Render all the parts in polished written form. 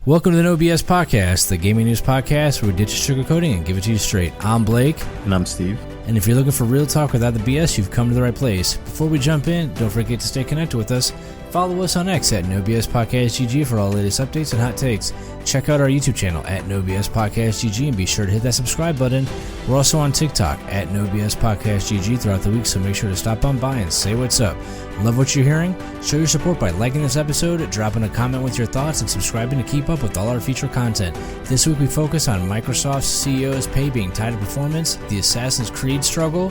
Welcome to the NoBS podcast, the gaming news podcast where we ditch sugarcoating and give it to you straight. I'm Blake. And I'm Steve. And if you're looking for real talk without the BS, you've come to the right place. Before we jump in, don't forget to stay connected with us. Follow us on X at NoBS Podcast GG for all the latest updates and hot takes. Check out our YouTube channel at NoBS Podcast GG and be sure to hit that subscribe button. We're also on TikTok at NoBS Podcast GG throughout the week, so make sure to stop on by and say what's up. Love what you're hearing? Show your support by liking this episode, dropping a comment with your thoughts, and subscribing to keep up with all our feature content. This week we focus on Microsoft's CEO's pay being tied to performance, the Assassin's Creed struggle,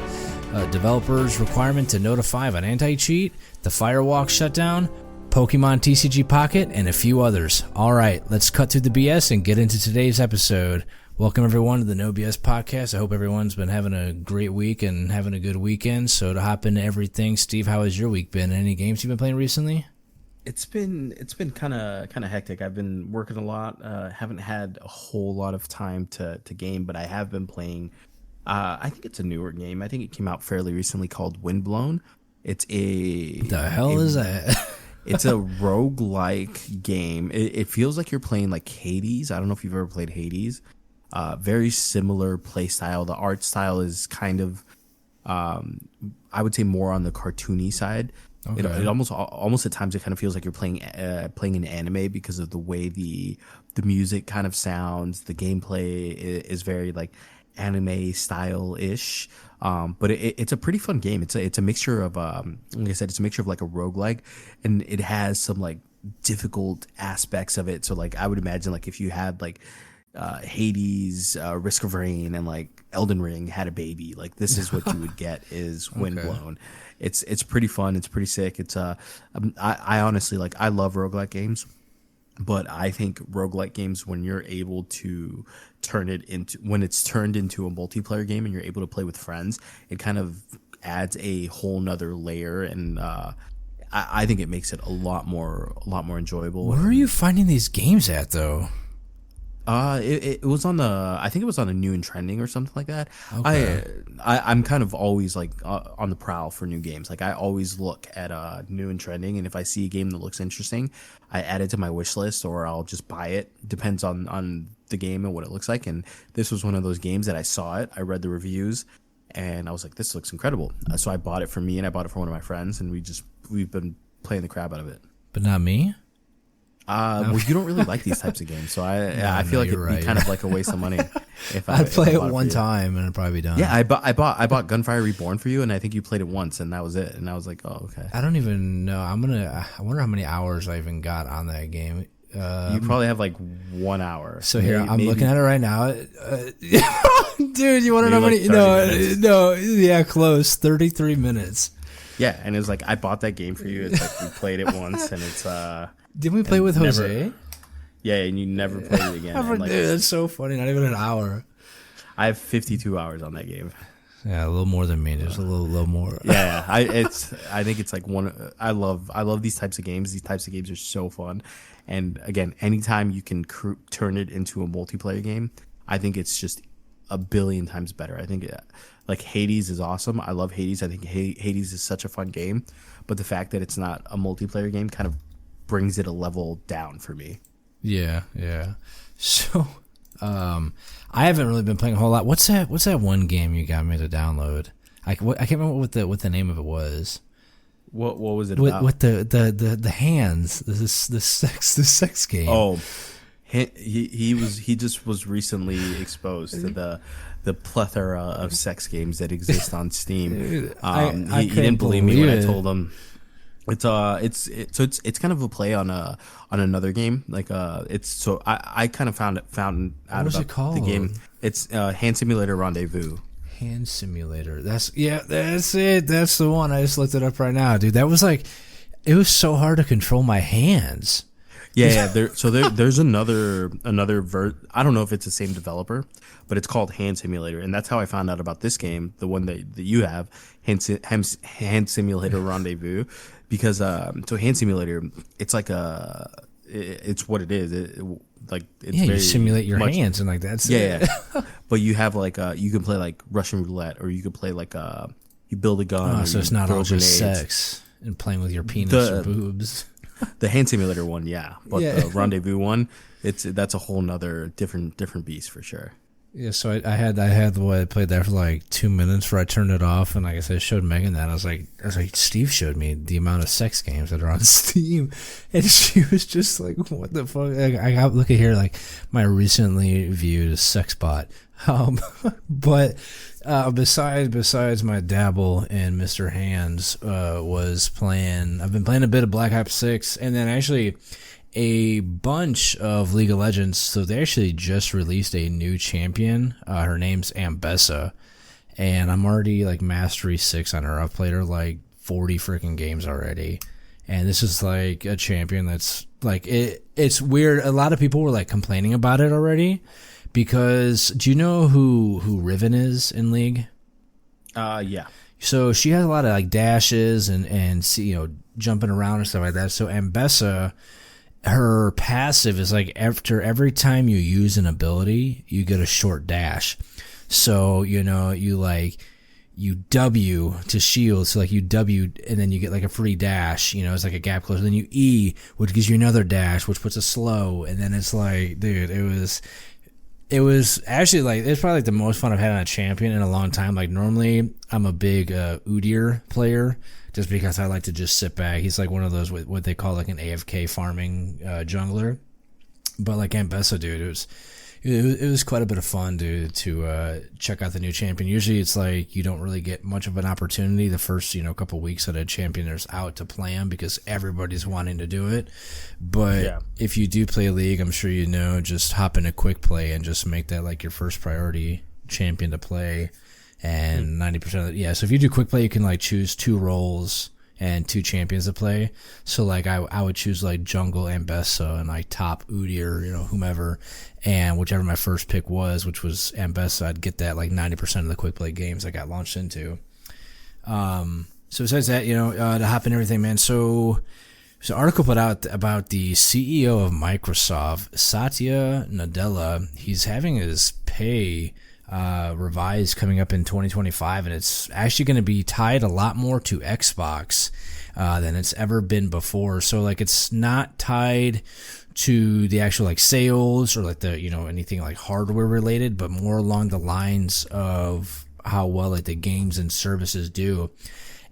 developers' requirement to notify of an anti-cheat, the Firewalk shutdown, Pokemon TCG Pocket, and a few others. Alright, let's cut through the BS and get into today's episode. Welcome everyone to the NoBS podcast. I hope everyone's been having a great week and having a good weekend. So to hop into everything, Steve, how has your week been? Any games you've been playing recently? It's been kind of hectic. I've been working a lot. Haven't had a whole lot of time to game, but I have been playing. I think it's a newer game. I think it came out fairly recently called Windblown. It's What the hell is that? It's a roguelike game. It feels like you're playing like Hades. I don't know if you've ever played Hades. Very similar play style. The art style is kind of, I would say, more on the cartoony side. Okay. It almost at times it kind of feels like you're playing an anime because of the way the music kind of sounds. The gameplay is very like anime style ish. But it's a pretty fun game. It's a mixture of like I said, it's a mixture of like a roguelike, and it has some like difficult aspects of it. So like I would imagine like if you had like Hades, Risk of Rain, and like Elden Ring had a baby, like this is what you would get is Windblown. It's pretty fun. It's pretty sick. It's I honestly like, I love roguelike games, but I think roguelike games, when you're able to when it's turned into a multiplayer game and you're able to play with friends, it kind of adds a whole nother layer, and I think it makes it a lot more enjoyable. Where are you finding these games at though? It was on I think it was on a new and trending or something like that. Okay. I'm kind of always like on the prowl for new games. Like I always look at new and trending, and if I see a game that looks interesting, I add it to my wish list, or I'll just buy it. Depends on the game and what it looks like. And this was one of those games that I saw it, I read the reviews, and I was like, this looks incredible. So I bought it for me, and I bought it for one of my friends, and we've been playing the crap out of it. But not me? Well, you don't really like these types of games, so I feel like it'd be kind of like a waste of money. If I'd play it one time and it'd probably be done. Yeah, I bought Gunfire Reborn for you, and I think you played it once, and that was it. And I was like, oh, okay. I don't even know. I wonder how many hours I even got on that game. You probably have like 1 hour. So here, I'm looking at it right now. Dude, you want to know how many? No, yeah, close. 33 minutes. Yeah, and it was like, I bought that game for you. It's like we played it once, and it's Didn't we play with Jose? Yeah, and you never played it again. Dude, that's so funny. Not even an hour. I have 52 hours on that game. Yeah, a little more than me. Just a little more. Yeah, I think it's like one. I love these types of games. These types of games are so fun. And again, anytime you can turn it into a multiplayer game, I think it's just a billion times better. I think like Hades is awesome. I love Hades. I think Hades is such a fun game. But the fact that it's not a multiplayer game kind of brings it a level down for me. Yeah. So, I haven't really been playing a whole lot. What's that one game you got me to download? I can't remember what the name of it was. What was it about? With the hands, the sex game. Oh, he just was recently exposed to the plethora of sex games that exist on Steam. Dude, he didn't believe me when I told him. It's kind of a play on another game. Like I kind of found out about the game. It's Hand Simulator Rendezvous. Hand Simulator. That's it. That's the one. I just looked it up right now, dude. That was like, it was so hard to control my hands. Yeah. There's another I don't know if it's the same developer, but it's called Hand Simulator, and that's how I found out about this game, the one that you have, Hand Simulator Rendezvous, because so Hand Simulator, it's like it's what it is. You simulate your hands and like that's it. But you have like you can play like Russian roulette, or you could play like you build a gun. So it's not all just sex and playing with your penis or boobs. The hand simulator one, yeah, but Yeah. the rendezvous one, that's a whole nother different beast for sure. Yeah, so I played that for like 2 minutes before I turned it off, and like I said, I showed Megan that. I was like, Steve showed me the amount of sex games that are on Steam, and she was just like, what the fuck? Like, I got look at here, like my recently viewed sex bot. But besides my dabble in Mr. Hands, I've been playing a bit of Black Ops 6, and then actually a bunch of League of Legends. So they actually just released a new champion. Her name's Ambessa, and I'm already like Mastery 6 on her. I've played her like 40 freaking games already. And this is like a champion that's like, it's weird. A lot of people were like complaining about it already because do you know who Riven is in League? Yeah. So she has a lot of like dashes and jumping around and stuff like that. So Ambessa, her passive is like after every time you use an ability, you get a short dash. So, you W to shield. So like you W and then you get like a free dash, it's like a gap close. Then you E, which gives you another dash, which puts a slow. And then it's like, dude, it was actually like, it's probably like the most fun I've had on a champion in a long time. Like normally I'm a big Udyr player, just because I like to just sit back. He's like one of those what they call like an AFK farming jungler. But like Ambessa, dude, it was quite a bit of fun, dude, to check out the new champion. Usually it's like you don't really get much of an opportunity the first couple weeks that a champion is out to play him because everybody's wanting to do it. But if you do play League, I'm sure just hop in a quick play and just make that like your first priority champion to play. And 90% of it, so if you do quick play, you can like choose 2 roles and 2 champions to play. So like I would choose like jungle Ambessa and like top Udyr, whomever, and whichever my first pick was, which was Ambessa, I'd get that like 90% of the quick play games I got launched into. So besides that, to hop in everything, man. So an article put out about the CEO of Microsoft, Satya Nadella. He's having his pay revised coming up in 2025, and it's actually going to be tied a lot more to Xbox than it's ever been before. So like it's not tied to the actual like sales or like the anything like hardware related, but more along the lines of how well like the games and services do.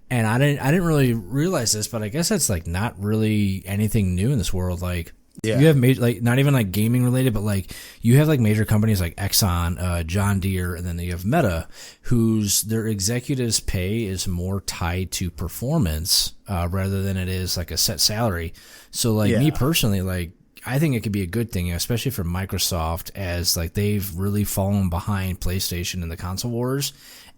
And I didn't really realize this, but I guess that's like not really anything new in this world. Like you have like not even like gaming related, but like you have like major companies like Exxon, John Deere, and then you have Meta, whose their executives' pay is more tied to performance rather than it is like a set salary. So like me personally, like I think it could be a good thing, especially for Microsoft, as like they've really fallen behind PlayStation in the console wars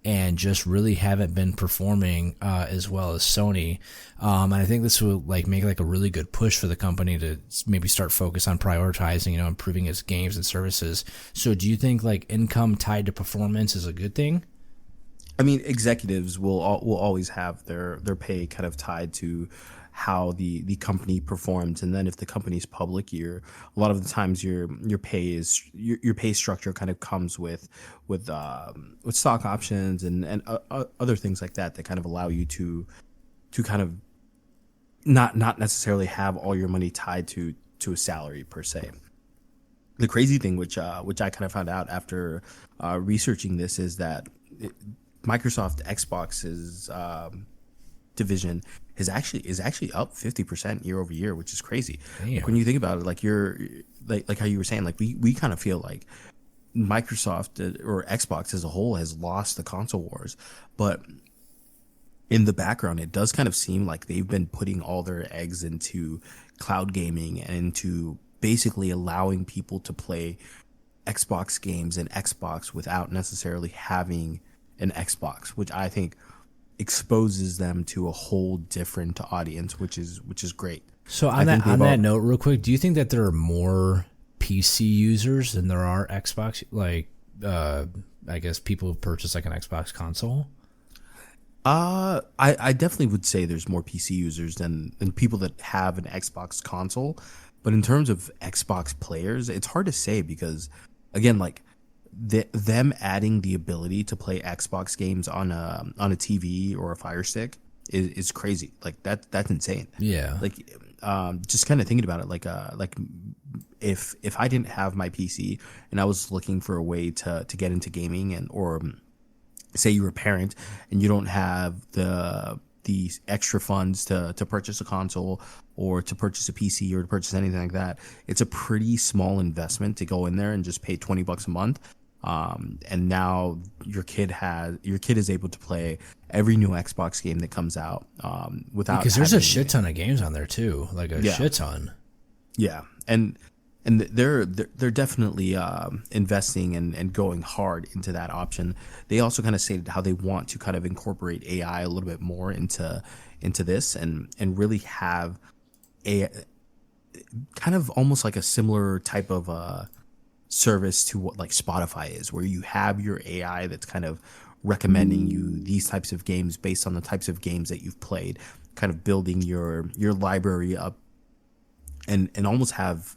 and just really haven't been performing as well as Sony. And I think this will like make like a really good push for the company to maybe start focus on prioritizing, improving its games and services. So do you think like income tied to performance is a good thing? I mean, executives will always have their pay kind of tied to how the company performs, and then if the company's public, a lot of the times your pay structure kind of comes with stock options and other things like that kind of allow you to kind of not necessarily have all your money tied to a salary per se. The crazy thing, which I kind of found out after researching this, is that Microsoft Xbox's division is actually up 50% year over year, which is crazy. Like when you think about it, like you're like how you were saying, like we kind of feel like Microsoft or Xbox as a whole has lost the console wars, but in the background, it does kind of seem like they've been putting all their eggs into cloud gaming and into basically allowing people to play Xbox games and Xbox without necessarily having an Xbox, which I think exposes them to a whole different audience, which is great. So on that note, real quick, do you think that there are more PC users than there are Xbox? Like, I guess people who purchase like an Xbox console. I definitely would say there's more PC users than people that have an Xbox console, but in terms of Xbox players, it's hard to say because, again, like them adding the ability to play Xbox games on a TV or a Fire Stick is crazy. Like that's insane. Yeah. Like just kind of thinking about it, like if I didn't have my PC and I was looking for a way to get into gaming, and or say you're a parent and you don't have the extra funds to purchase a console or to purchase a PC or to purchase anything like that, it's a pretty small investment to go in there and just pay $20 a month. And now your kid is able to play every new Xbox game that comes out without, because there's a shit ton of games on there too, like a shit ton. Yeah, and they're definitely investing and going hard into that option. They also kind of stated how they want to kind of incorporate AI a little bit more into this, and really have a kind of almost like a similar type of service to what like Spotify is, where you have your AI that's kind of recommending you these types of games based on the types of games that you've played, kind of building your library up, and almost have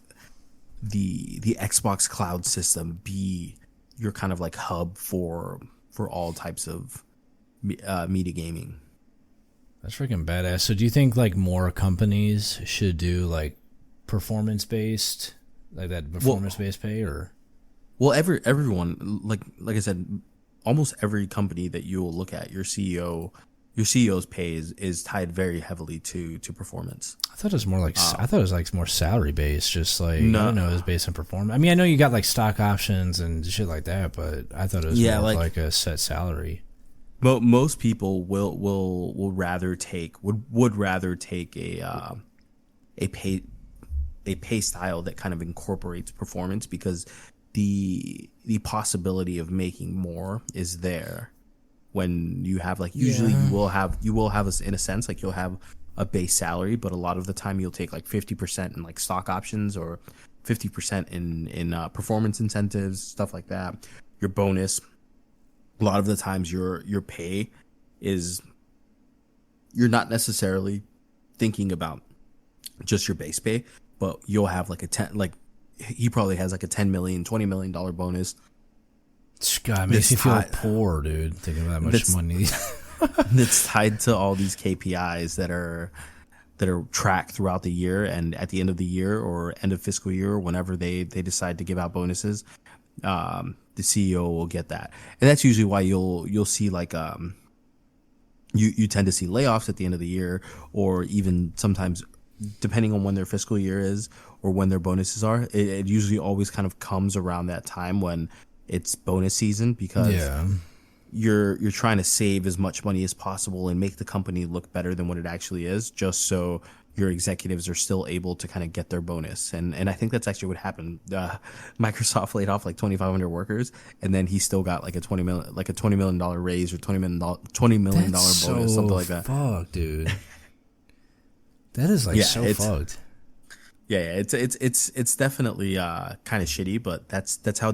the Xbox cloud system be your kind of like hub for all types of media gaming. That's freaking badass. So do you think like more companies should do like performance based, like that performance based pay, or? Well, everyone, like I said, almost every company that you will look at, your CEO's pay is tied very heavily to performance. I thought it was more like I thought it was like more salary based, just like no. I don't know, it was based on performance. I mean, I know you got like stock options and shit like that, but I thought it was more like a set salary. But most people will rather take would rather take a pay style that kind of incorporates performance, because the possibility of making more is there when you have like, usually you will have in a sense, like you'll have a base salary, but a lot of the time you'll take like 50% in like stock options or 50% in performance incentives, stuff like that. Your bonus, a lot of the times your pay is, you're not necessarily thinking about just your base pay, but you'll have like he probably has like a $10 million, $20 million bonus. God, it makes me feel poor, dude, thinking about that much money. That's tied to all these KPIs that are tracked throughout the year, and at the end of the year or end of fiscal year, whenever they decide to give out bonuses, the CEO will get that. And that's usually why you'll see like you tend to see layoffs at the end of the year, or even sometimes, depending on when their fiscal year is or when their bonuses are, it usually always kind of comes around that time when it's bonus season, because you're trying to save as much money as possible and make the company look better than what it actually is, just so your executives are still able to kind of get their bonus. And I think that's actually what happened. Microsoft laid off like 2,500 workers, and then he still got like a $20 million raise or $20 million bonus, something like that. Fuck, dude. That is like so fucked. Yeah, it's definitely kind of shitty, but that's how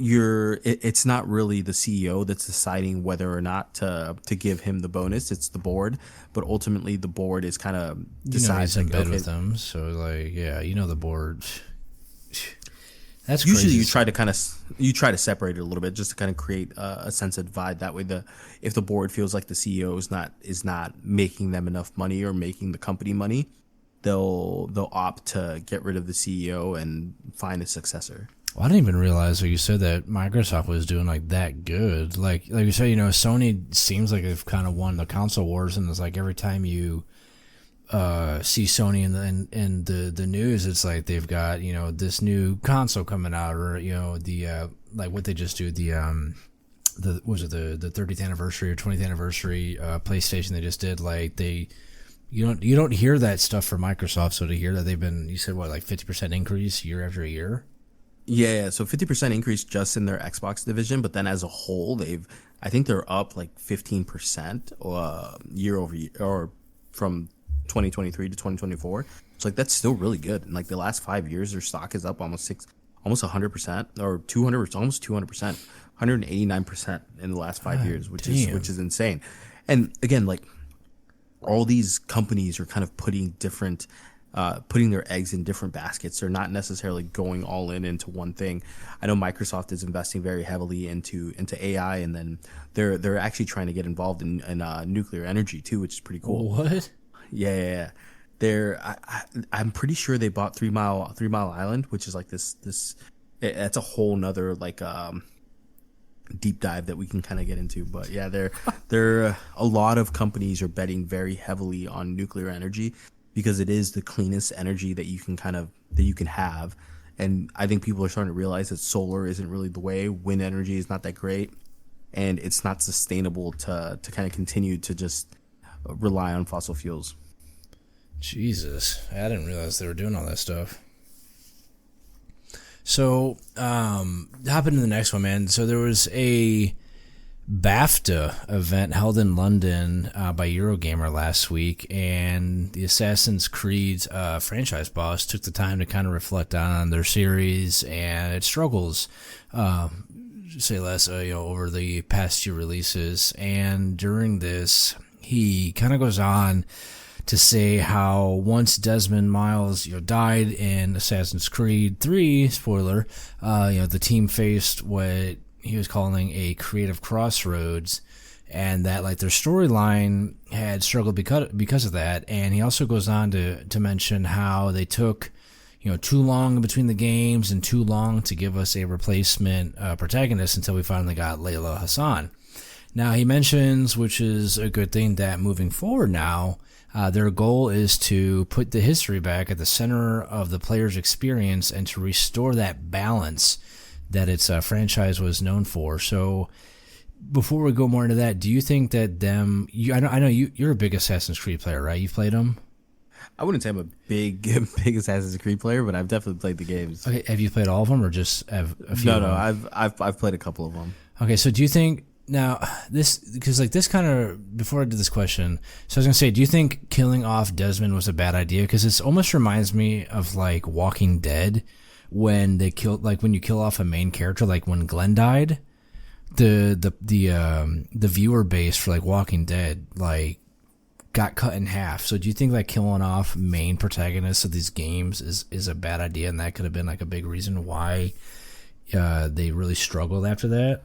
it's not really the CEO that's deciding whether or not to give him the bonus. It's the board, but ultimately the board is kind of decides. He's in bed with them, so like the board. That's usually crazy. you try to separate it a little bit, just to kind of create a sense of divide. That way, if the board feels like the CEO is not making them enough money or making the company money, they'll opt to get rid of the CEO and find a successor. Well, I didn't even realize, like you said, that Microsoft was doing like that good. Like you said, Sony seems like they've kind of won the console wars, and it's like every time you see Sony in the news, it's like they've got this new console coming out, or the like what they just do, the 30th anniversary or 20th anniversary PlayStation they just did. Like you don't hear that stuff from Microsoft. So to hear that they've been, you said what, like 50% increase year after year. Yeah, so 50% increase just in their Xbox division, but then as a whole, I think they're up like 15% year over year, or from 2023 to 2024. So like that's still really good. And like the last 5 years, their stock is up almost 100% or 200, almost 200%, 189% in the last 5 years, which is insane. And again, like all these companies are kind of putting their eggs in different baskets. They're not necessarily going all into one thing. I know Microsoft is investing very heavily into AI, and then they're actually trying to get involved in nuclear energy too, which is pretty cool. What? Yeah. I'm pretty sure they bought 3 Mile Island, which is like this. That's a whole nother like deep dive that we can kind of get into. But yeah, there a lot of companies are betting very heavily on nuclear energy because it is the cleanest energy that you can have. And I think people are starting to realize that solar isn't really the way. Wind energy is not that great, and it's not sustainable to kind of continue to just rely on fossil fuels. Jesus, I didn't realize they were doing all that stuff. So, hop into the next one, man. So there was a BAFTA event held in London by Eurogamer last week, and the Assassin's Creed franchise boss took the time to kind of reflect on their series and its struggles, say less, over the past few releases. And during this, he kind of goes on to say how once Desmond Miles died in Assassin's Creed 3, spoiler, the team faced what he was calling a creative crossroads, and that like their storyline had struggled because of that. And he also goes on to mention how they took too long in between the games and too long to give us a replacement protagonist until we finally got Layla Hassan. Now he mentions, which is a good thing, that moving forward now, their goal is to put the history back at the center of the player's experience and to restore that balance that its franchise was known for. So before we go more into that, do you think that I know you're a big Assassin's Creed player, right? You've played them? I wouldn't say I'm a big Assassin's Creed player, but I've definitely played the games. Okay, have you played all of them or just have a few? No, I've played a couple of them. Okay, so do you think now this, because like this kind of, before I did this question, so I was gonna say, do you think killing off Desmond was a bad idea? Because it almost reminds me of like Walking Dead, when they killed, like when you kill off a main character, like when Glenn died, the viewer base for like Walking Dead like got cut in half. So do you think like killing off main protagonists of these games is a bad idea, and that could have been like a big reason why they really struggled after that?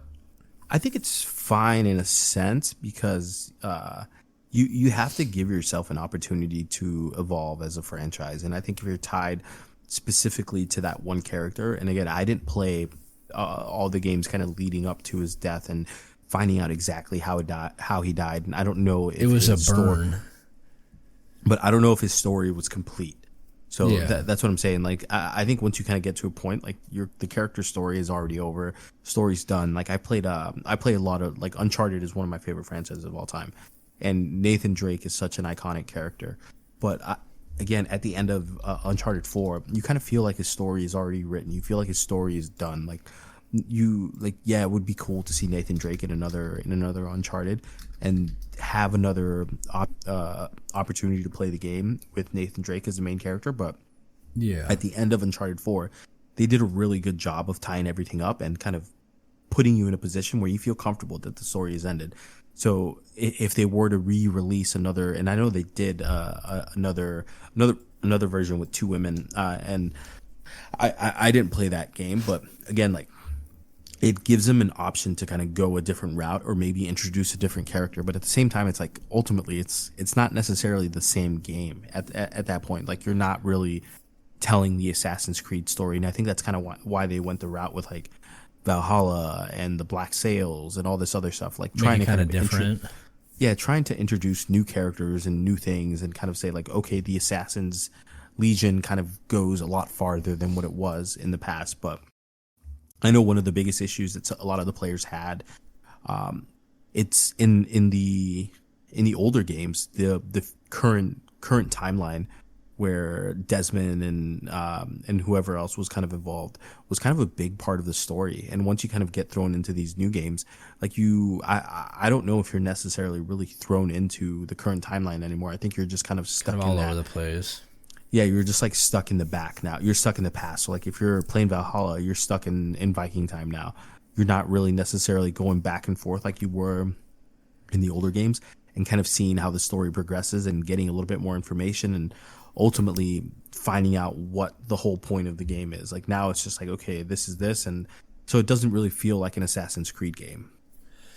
I think it's fine in a sense because you have to give yourself an opportunity to evolve as a franchise. And I think if you're tied specifically to that one character, and again, I didn't play all the games kind of leading up to his death and finding out exactly how he died, and I don't know if it was a burn, but I don't know if his story was complete. So yeah. That's what I'm saying. Like, I think once you kind of get to a point, like the character story is already over, story's done. Like I play a lot of, like, Uncharted is one of my favorite franchises of all time, and Nathan Drake is such an iconic character. But again, at the end of Uncharted 4, you kind of feel like his story is already written. You feel like his story is done. Yeah, it would be cool to see Nathan Drake in another Uncharted and have another opportunity to play the game with Nathan Drake as the main character. But yeah, at the end of Uncharted 4, they did a really good job of tying everything up and kind of putting you in a position where you feel comfortable that the story is ended. So if they were to re-release another, and I know they did another version with two women, and I didn't play that game, but again, like, it gives them an option to kind of go a different route or maybe introduce a different character. But at the same time, it's like ultimately it's not necessarily the same game at that point. Like, you're not really telling the Assassin's Creed story, and I think that's kind of why they went the route with like Valhalla and the Black Sails and all this other stuff, like trying to kind of different. Trying to introduce new characters and new things and kind of say like, okay, the Assassin's Legion kind of goes a lot farther than what it was in the past. But I know one of the biggest issues that a lot of the players had, it's in the older games, the current timeline where Desmond and whoever else was kind of involved was kind of a big part of the story. And once you kind of get thrown into these new games, like I don't know if you're necessarily really thrown into the current timeline anymore. I think you're just kind of stuck kind of all in over the place. Yeah, you're just like stuck in the back now. You're stuck in the past. So like if you're playing Valhalla, you're stuck in Viking time now. You're not really necessarily going back and forth like you were in the older games and kind of seeing how the story progresses and getting a little bit more information and ultimately finding out what the whole point of the game is. Like now it's just like, okay, this is this. And so it doesn't really feel like an Assassin's Creed game.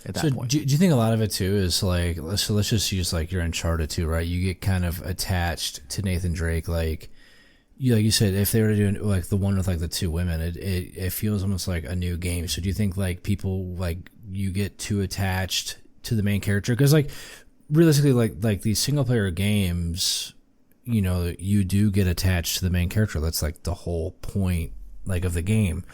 at that So point. do you think a lot of it too is like, let's just use like your Uncharted 2, right? You get kind of attached to Nathan Drake, like you said, if they were to do like the one with like the two women, it feels almost like a new game. So do you think like people like you get too attached to the main character? Because like realistically, like these single player games, you know, you do get attached to the main character. That's like the whole point like of the game.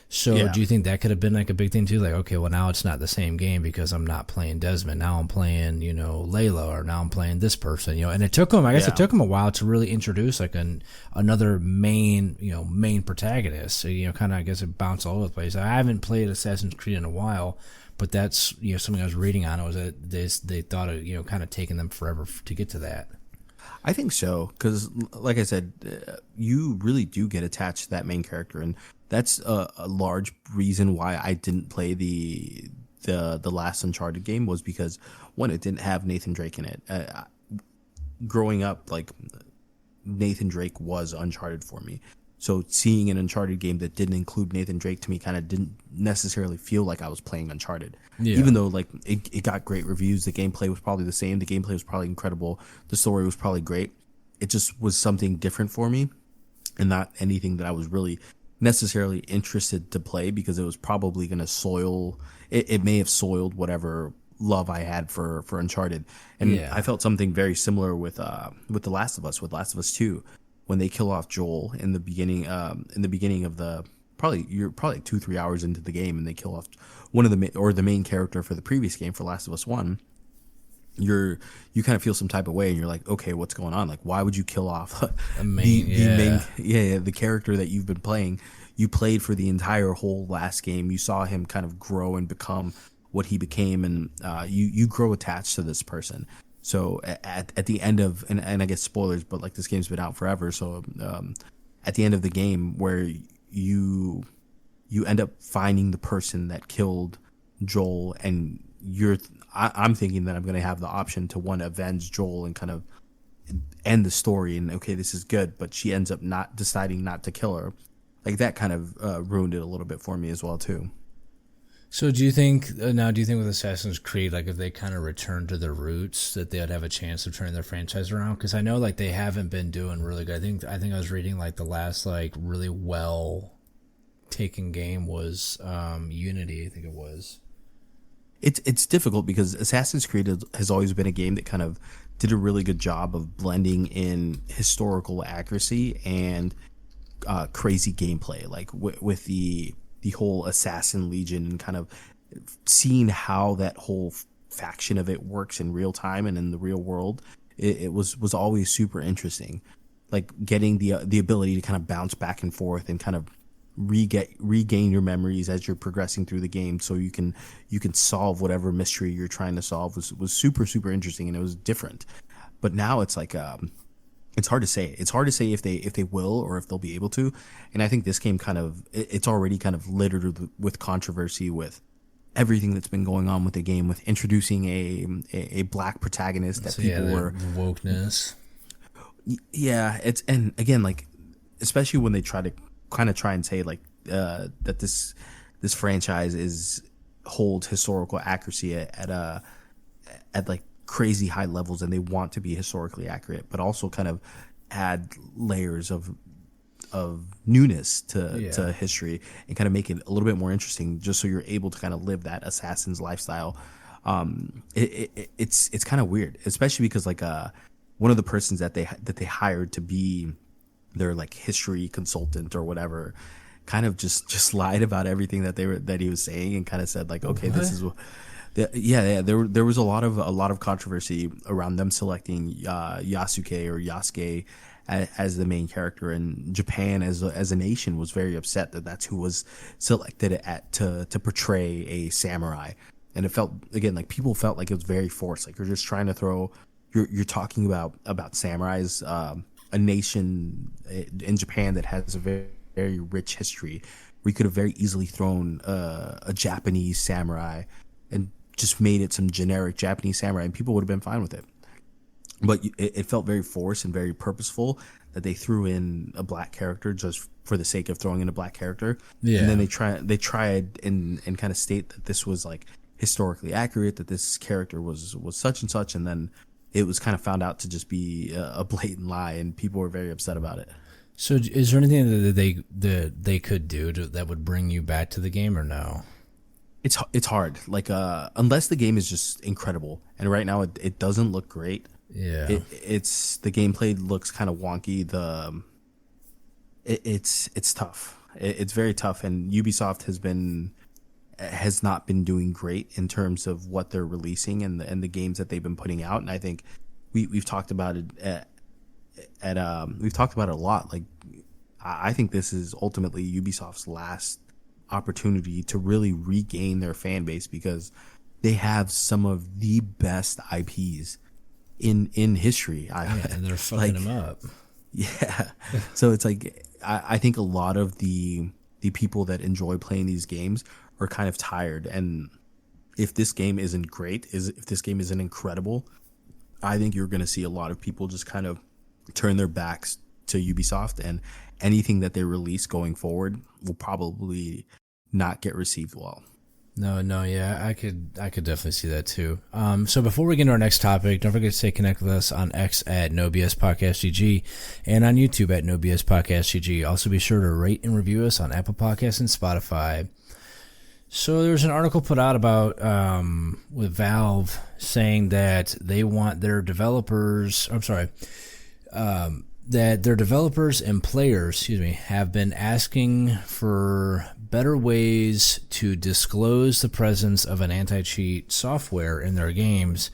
So do you think that could have been like a big thing too? Like, okay, well now it's not the same game because I'm not playing Desmond. Now I'm playing, you know, Layla, or now I'm playing this person, you know. And it took them, I guess it took them a while to really introduce like another main, you know, main protagonist. So, you know, kind of, I guess it bounced all over the place. I haven't played Assassin's Creed in a while, but that's, you know, something I was reading on. It was that they thought it, you know, kind of taking them forever to get to that. I think so, because like I said, you really do get attached to that main character, and that's a large reason why I didn't play the last Uncharted game, was because one, it didn't have Nathan Drake in it. Growing up, like Nathan Drake was Uncharted for me. So seeing an Uncharted game that didn't include Nathan Drake to me kind of didn't necessarily feel like I was playing Uncharted. Yeah. Even though like it got great reviews, the gameplay was probably the same, the gameplay was probably incredible, the story was probably great. It just was something different for me, and not anything that I was really necessarily interested to play, because it was probably going to soil. It may have soiled whatever love I had for Uncharted, and I felt something very similar with The Last of Us, with Last of Us 2. When they kill off Joel in the beginning of the you're probably 2-3 hours into the game, and they kill off one of the main character for the previous game, for Last of Us 1, you kind of feel some type of way, and you're like, okay, what's going on? Like, why would you kill off the character that you've been playing? You played for the entire whole last game. You saw him kind of grow and become what he became, and you grow attached to this person. So at the end of, and I guess spoilers, but like this game's been out forever. So at the end of the game, where you end up finding the person that killed Joel, and I'm thinking that I'm going to have the option to avenge Joel and kind of end the story. And okay, this is good, but she ends up not deciding not to kill her. Like that kind of ruined it a little bit for me as well too. So do you think with Assassin's Creed, like if they kind of return to their roots, that they'd have a chance of turning their franchise around? Because I know like they haven't been doing really good. I think I was reading like the last like really well taken game was Unity, I think it was. It's difficult because Assassin's Creed has always been a game that kind of did a really good job of blending in historical accuracy and crazy gameplay, like with the whole Assassin Legion, and kind of seeing how that whole faction of it works in real time and in the real world. It was always super interesting, like getting the ability to kind of bounce back and forth and kind of regain your memories as you're progressing through the game, so you can solve whatever mystery you're trying to solve was super interesting, and it was different. But now it's like it's hard to say. It's hard to say if they will or if they'll be able to. And I think this game it's already kind of littered with controversy, with everything that's been going on with the game, with introducing a black protagonist that people were wokeness. Yeah, and again, like especially when they try and say like that this franchise holds historical accuracy at like crazy high levels, and they want to be historically accurate, but also kind of add layers of newness to history and kind of make it a little bit more interesting, just so you're able to kind of live that assassin's lifestyle. It's kind of weird, especially because like one of the persons that they hired to be their like history consultant or whatever kind of just lied about everything that he was saying, and kind of said like, okay, this is there was a lot of controversy around them selecting Yasuke as the main character, and Japan as a nation was very upset that that's who was selected to portray a samurai. And it felt, again, like people felt like it was very forced, like you're just trying to throw, you're talking about samurais, a nation in Japan that has a very, very rich history, where you could have very easily thrown a Japanese samurai and just made it some generic Japanese samurai, and people would have been fine with it. But it felt very forced and very purposeful that they threw in a black character just for the sake of throwing in a black character. Yeah. And then they tried and kind of state that this was like historically accurate, that this character was such and such, and then it was kind of found out to just be a blatant lie, and people were very upset about it. So is there anything that they could do that would bring you back to the game, or no? It's hard. Like unless the game is just incredible, and right now it doesn't look great. Yeah, it's the gameplay looks kind of wonky. It's tough. It's very tough, and Ubisoft has not been doing great in terms of what they're releasing and the games that they've been putting out. And I think we've talked about it we've talked about it a lot. Like I think this is ultimately Ubisoft's last opportunity to really regain their fan base, because they have some of the best IPs in history. And they're fucking them up. Yeah. So it's like I think a lot of the people that enjoy playing these games are kind of tired, and if this game isn't great, if this game isn't incredible, I think you're going to see a lot of people just kind of turn their backs to Ubisoft, and anything that they release going forward will probably not get received well. No, yeah, I could definitely see that too. So before we get into our next topic, don't forget to stay connected with us on X at NoBS Podcast GG and on YouTube at NoBS Podcast GG. Also be sure to rate and review us on Apple Podcasts and Spotify. So there's an article put out about with Valve saying that they want their developers. That their developers and players, have been asking for better ways to disclose the presence of an anti-cheat software in their games.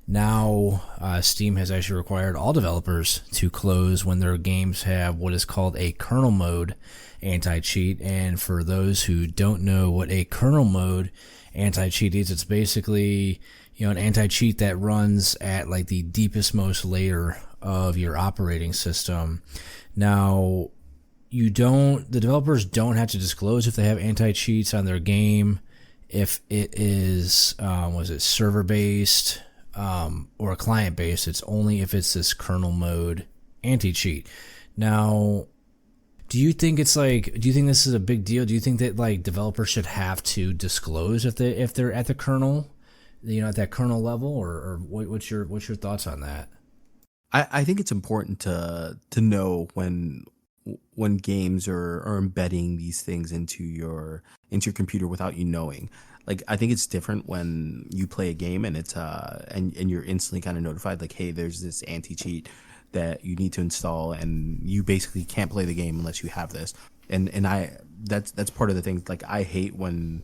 Now, Steam has actually required all developers to close when their games have what is called a kernel mode anti-cheat. And for those who don't know what a kernel mode anti-cheat is, it's basically, an anti-cheat that runs at like the deepest, most layer of your operating system. Now, the developers don't have to disclose if they have anti-cheats on their game, if it is, server-based or client-based. It's only if it's this kernel mode anti-cheat. Now, do you think this is a big deal? Do you think that like developers should have to disclose if they're at the kernel, at that kernel level, or what's your thoughts on that? I think it's important to know when games are embedding these things into your computer without you knowing. Like, I think it's different when you play a game and it's and you're instantly kind of notified, like, hey, there's this anti-cheat that you need to install, and you basically can't play the game unless you have this. And that's part of the thing. Like, I hate when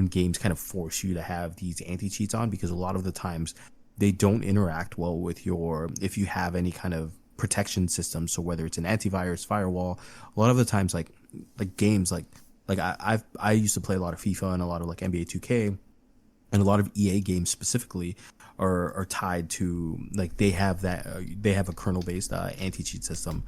games kind of force you to have these anti-cheats on, because a lot of the times they don't interact well with if you have any kind of protection system. So whether it's an antivirus, firewall, a lot of the times like games like I used to play a lot of FIFA and a lot of like NBA 2K, and a lot of EA games specifically are tied to, like, they have a kernel based anti-cheat system,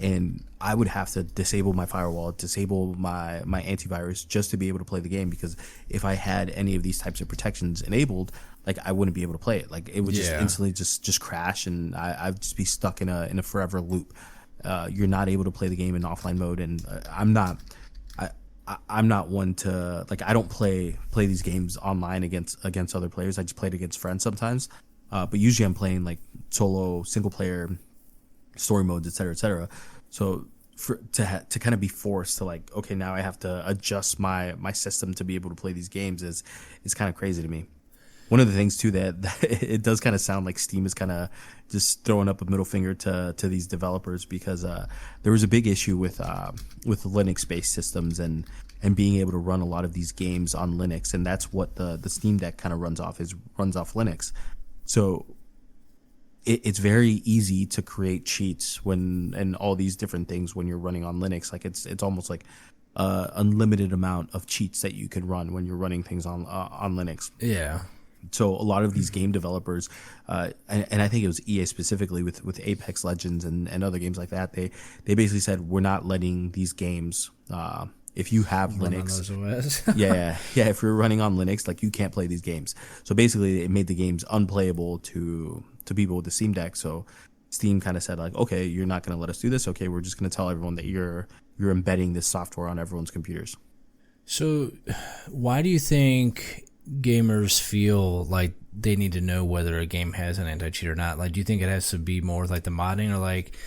and I would have to disable my firewall, disable my antivirus just to be able to play the game, because if I had any of these types of protections enabled, like, I wouldn't be able to play it. Like, it would just instantly just crash, and I'd just be stuck in a forever loop. You're not able to play the game in offline mode, and I'm not one to, like, I don't play these games online against other players. I just play it against friends sometimes, but usually I'm playing like solo, single player, story modes, etc. So to kind of be forced to, like, okay, now I have to adjust my system to be able to play these games is kind of crazy to me. One of the things too that it does kind of sound like Steam is kind of just throwing up a middle finger to these developers, because there was a big issue with Linux based systems and being able to run a lot of these games on Linux, and that's what the Steam Deck kind of runs off Linux. So it's very easy to create cheats and all these different things when you're running on Linux. Like, it's almost like unlimited amount of cheats that you can run when you're running things on Linux. Yeah. So a lot of these game developers, and I think it was EA specifically with Apex Legends and other games like that, they basically said, we're not letting these games, if you have Run Linux, on those OS. yeah, if you're running on Linux, like, you can't play these games. So basically it made the games unplayable to people with the Steam Deck. So Steam kind of said, like, okay, you're not going to let us do this. Okay, we're just going to tell everyone that you're embedding this software on everyone's computers. So why do you think gamers feel like they need to know whether a game has an anti-cheat or not? Like, do you think it has to be more like the modding, or like,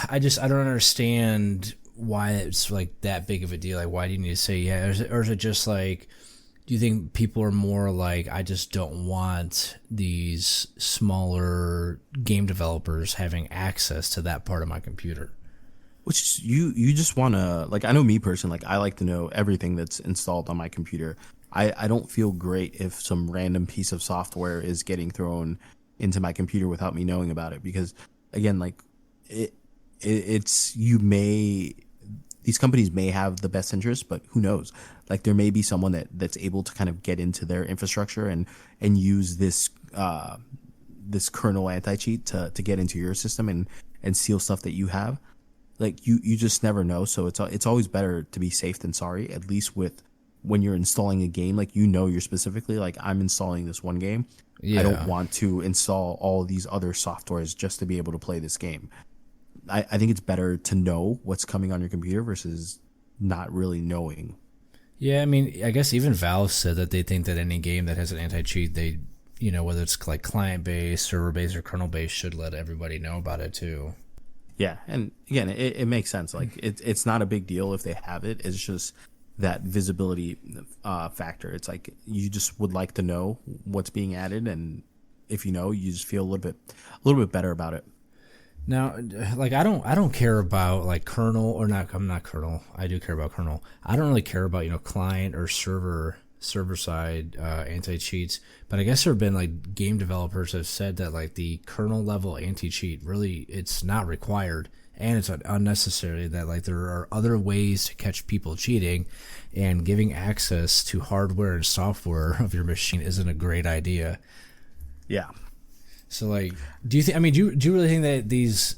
I don't understand why it's like that big of a deal. Like, why do you need to say yeah? Or is it just like, do you think people are more like, I just don't want these smaller game developers having access to that part of my computer? Which is, you just want to, like, I know me personally, like, I like to know everything that's installed on my computer. I don't feel great if some random piece of software is getting thrown into my computer without me knowing about it, because again, like, it's these companies may have the best interest, but who knows? Like, there may be someone that's able to kind of get into their infrastructure and use this this kernel anti-cheat to get into your system and steal stuff that you have. Like, you just never know. So it's always better to be safe than sorry, at least with when you're installing a game. Like, you're specifically like, I'm installing this one game. Yeah. I don't want to install all these other softwares just to be able to play this game. I think it's better to know what's coming on your computer versus not really knowing. Yeah, I mean, I guess even Valve said that they think that any game that has an anti-cheat, they, whether it's like client-based, server-based, or kernel-based, should let everybody know about it too. Yeah, and again, it makes sense. Like, it's not a big deal if they have it. It's just that visibility factor. It's like, you just would like to know what's being added, and if you know, you just feel a little bit better about it. Now, like, I don't care about like kernel or not. I'm not kernel. I do care about kernel. I don't really care about client or server side anti-cheats. But I guess there have been like game developers have said that like the kernel level anti-cheat really, it's not required and it's unnecessary. That like there are other ways to catch people cheating, and giving access to hardware and software of your machine isn't a great idea. Yeah. So, like, do you think? I mean, do you really think that these?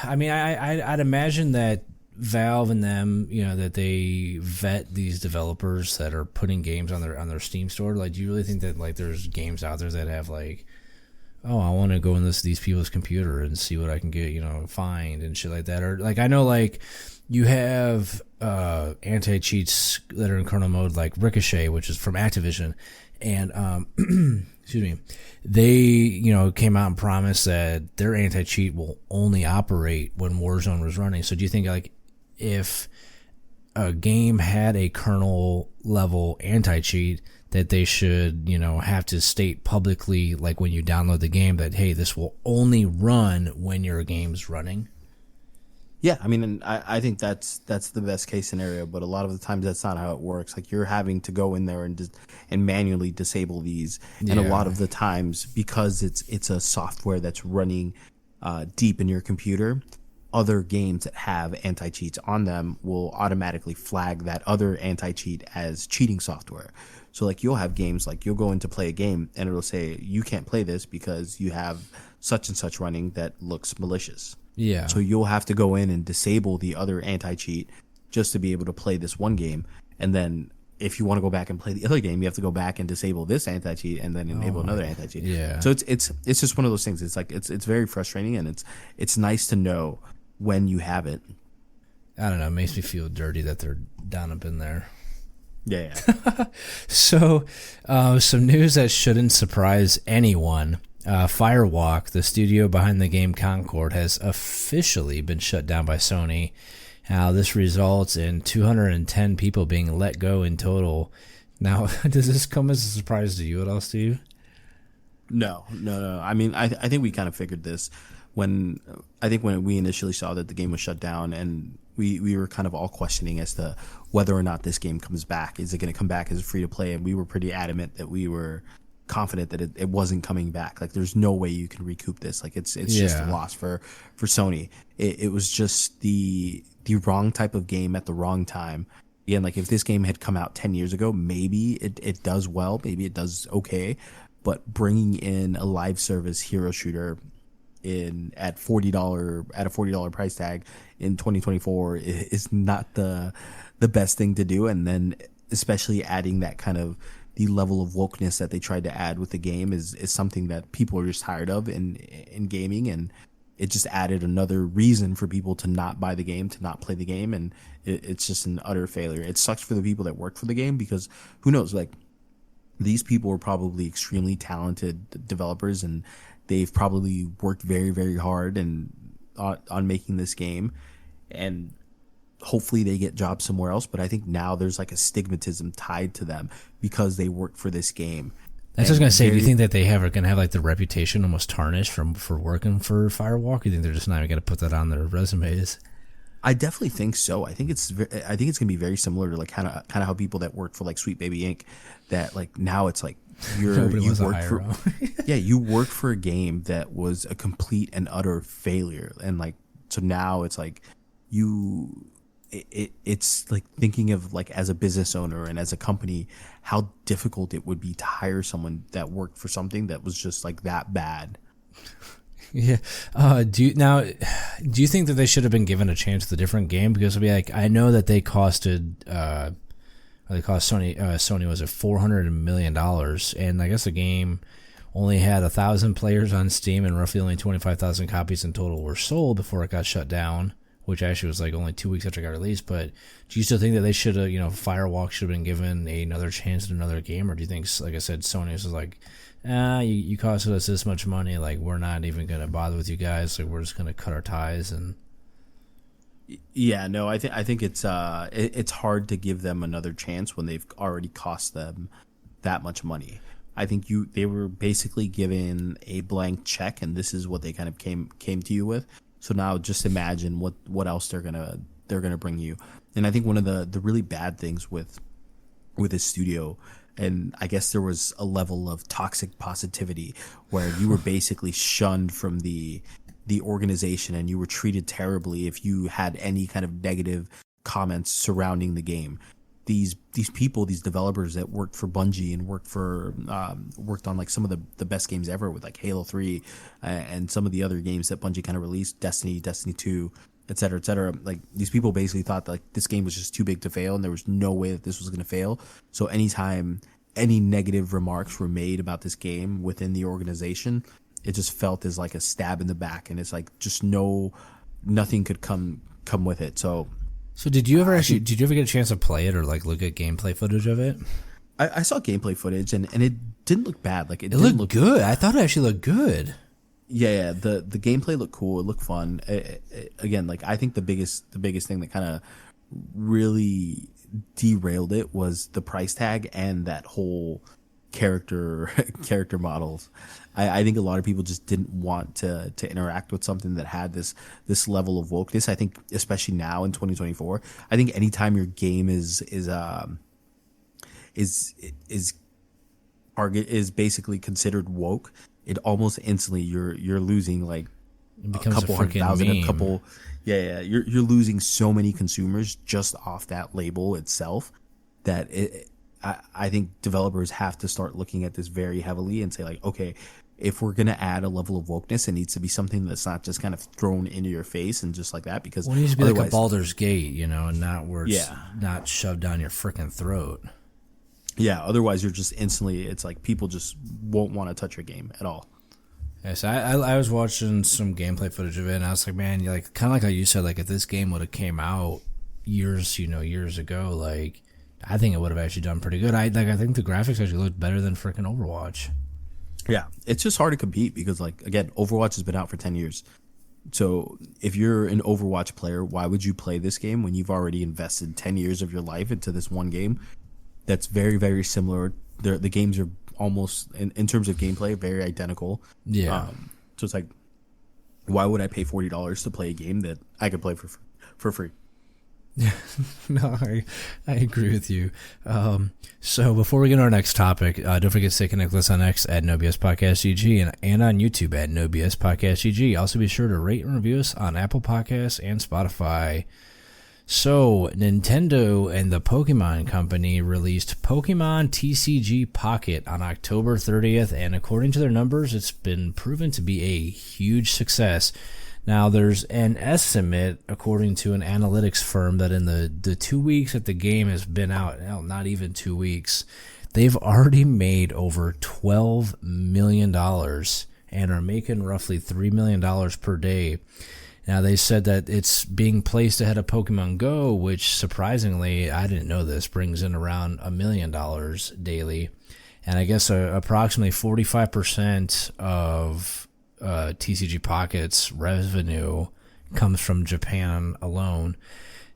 I mean, I'd imagine that Valve and them, that they vet these developers that are putting games on their Steam store. Like, do you really think that like there's games out there that have like, oh, I want to go in these people's computer and see what I can get, find and shit like that? Or like, I know like you have anti-cheats that are in kernel mode, like Ricochet, which is from Activision, and excuse me, they came out and promised that their anti-cheat will only operate when Warzone was running. So do you think like if a game had a kernel level anti-cheat, that they should have to state publicly, like when you download the game, that hey, this will only run when your game's running? Yeah, I mean, and I think that's the best case scenario, but a lot of the times that's not how it works. Like, you're having to go in there and manually disable these, and a lot of the times, because it's a software that's running deep in your computer, other games that have anti-cheats on them will automatically flag that other anti-cheat as cheating software. So like, you'll have games, like you'll go in to play a game and it'll say you can't play this because you have such and such running that looks malicious. Yeah. So you'll have to go in and disable the other anti-cheat just to be able to play this one game. And then if you want to go back and play the other game, you have to go back and disable this anti-cheat and then enable another anti-cheat. Yeah. So it's just one of those things. It's like, it's very frustrating, and it's nice to know when you have it. I don't know. It makes me feel dirty that they're down up in there. Yeah. So, some news that shouldn't surprise anyone. Firewalk, the studio behind the game Concord, has officially been shut down by Sony. Now, this results in 210 people being let go in total. Now, does this come as a surprise to you at all, Steve? No. I mean, I think we kind of figured this when we initially saw that the game was shut down, and we were kind of all questioning as to whether or not this game comes back. Is it going to come back as a free-to-play? And we were pretty adamant that we were confident that it wasn't coming back. Like, there's no way you can recoup this. Like, it's just a loss for Sony. It was just the wrong type of game at the wrong time. Again, like, if this game had come out 10 years ago, maybe it does well, maybe it does okay, but bringing in a live service hero shooter at $40 price tag in 2024 is not the best thing to do. And then especially adding that kind of the level of wokeness that they tried to add with the game is something that people are just tired of in gaming, and it just added another reason for people to not buy the game, to not play the game, and it's just an utter failure. It sucks for the people that work for the game, because who knows, like, these people are probably extremely talented developers, and they've probably worked very, very hard and on making this game, and hopefully they get jobs somewhere else. But I think now there's like a stigmatism tied to them because they worked for this game. I was just gonna say, do you think that they are gonna have like the reputation almost tarnished for working for Firewalk? Or you think they're just not even gonna put that on their resumes? I definitely think so. I think it's gonna be very similar to like kind of how people that worked for like Sweet Baby Inc. That like now it's like you work for yeah, you worked for a game that was a complete and utter failure, and like so now it's like it's like thinking of like as a business owner and as a company how difficult it would be to hire someone that worked for something that was just like that bad. Yeah. Do you think that they should have been given a chance with a different game? Because it'll be like, I know that they cost Sony was it $400 million, and I guess the game only had 1,000 players on Steam and roughly only 25,000 copies in total were sold before it got shut down, which actually was like only 2 weeks after it got released. But do you still think that they should have, Firewalk should have been given another chance at another game? Or do you think, like I said, Sony was like, you costed us this much money, like we're not even going to bother with you guys, like we're just going to cut our ties? And yeah, no, I think it's hard to give them another chance when they've already cost them that much money. I think they were basically given a blank check, and this is what they kind of came to you with. So now just imagine what else they're gonna bring you. And I think one of the really bad things with this studio, and I guess there was a level of toxic positivity where you were basically shunned from the organization, and you were treated terribly if you had any kind of negative comments surrounding the game. These people, these developers that worked for Bungie and worked on like some of the best games ever with like Halo 3 and some of the other games that Bungie kind of released, Destiny 2, et cetera, like these people basically thought that like this game was just too big to fail and there was no way that this was going to fail. So anytime any negative remarks were made about this game within the organization, it just felt as like a stab in the back, and it's like just nothing could come with it. So did you ever get a chance to play it or like look at gameplay footage of it? I saw gameplay footage and it didn't look bad. Like it looked good. I thought it actually looked good. Yeah. The gameplay looked cool. It looked fun. Again, like I think the biggest thing that kind of really derailed it was the price tag and that whole character models. I think a lot of people just didn't want to interact with something that had this level of wokeness. I think especially now in 2024, I think anytime your game is basically considered woke, it almost instantly you're losing like it becomes a couple 100,000, meme. a couple. Yeah. You're losing so many consumers just off that label itself that I think developers have to start looking at this very heavily and say like, okay, if we're going to add a level of wokeness, it needs to be something that's not just kind of thrown into your face and just like that, because it needs to be like a Baldur's Gate, and not where it's Yeah. not shoved down your freaking throat. Yeah. Otherwise you're just instantly, it's like people just won't want to touch your game at all. Yes, I was watching some gameplay footage of it, and I was like, man, like kind of like how you said, like if this game would have came out years ago, like I think it would have actually done pretty good. I think the graphics actually looked better than freaking Overwatch. Yeah, it's just hard to compete because, like, again, Overwatch has been out for 10 years. So if you're an Overwatch player, why would you play this game when you've already invested 10 years of your life into this one game that's very, very similar? The games are almost, in terms of gameplay, very identical. Yeah. So it's like, why would I pay $40 to play a game that I could play for free? Yeah, no, I agree with you. So before we get to our next topic, don't forget to stay connected with us on X at NoBS Podcast GG and on YouTube at NoBS Podcast GG. Also be sure to rate and review us on Apple Podcasts and Spotify. So Nintendo and the Pokemon Company released Pokemon TCG Pocket on October 30th, and according to their numbers, it's been proven to be a huge success. Now, there's an estimate, according to an analytics firm, that in the 2 weeks that the game has been out, not even 2 weeks, they've already made over $12 million and are making roughly $3 million per day. Now, they said that it's being placed ahead of Pokemon Go, which, surprisingly, I didn't know this, brings in around $1 million daily. and I guess approximately 45% of TCG Pocket's revenue comes from Japan alone.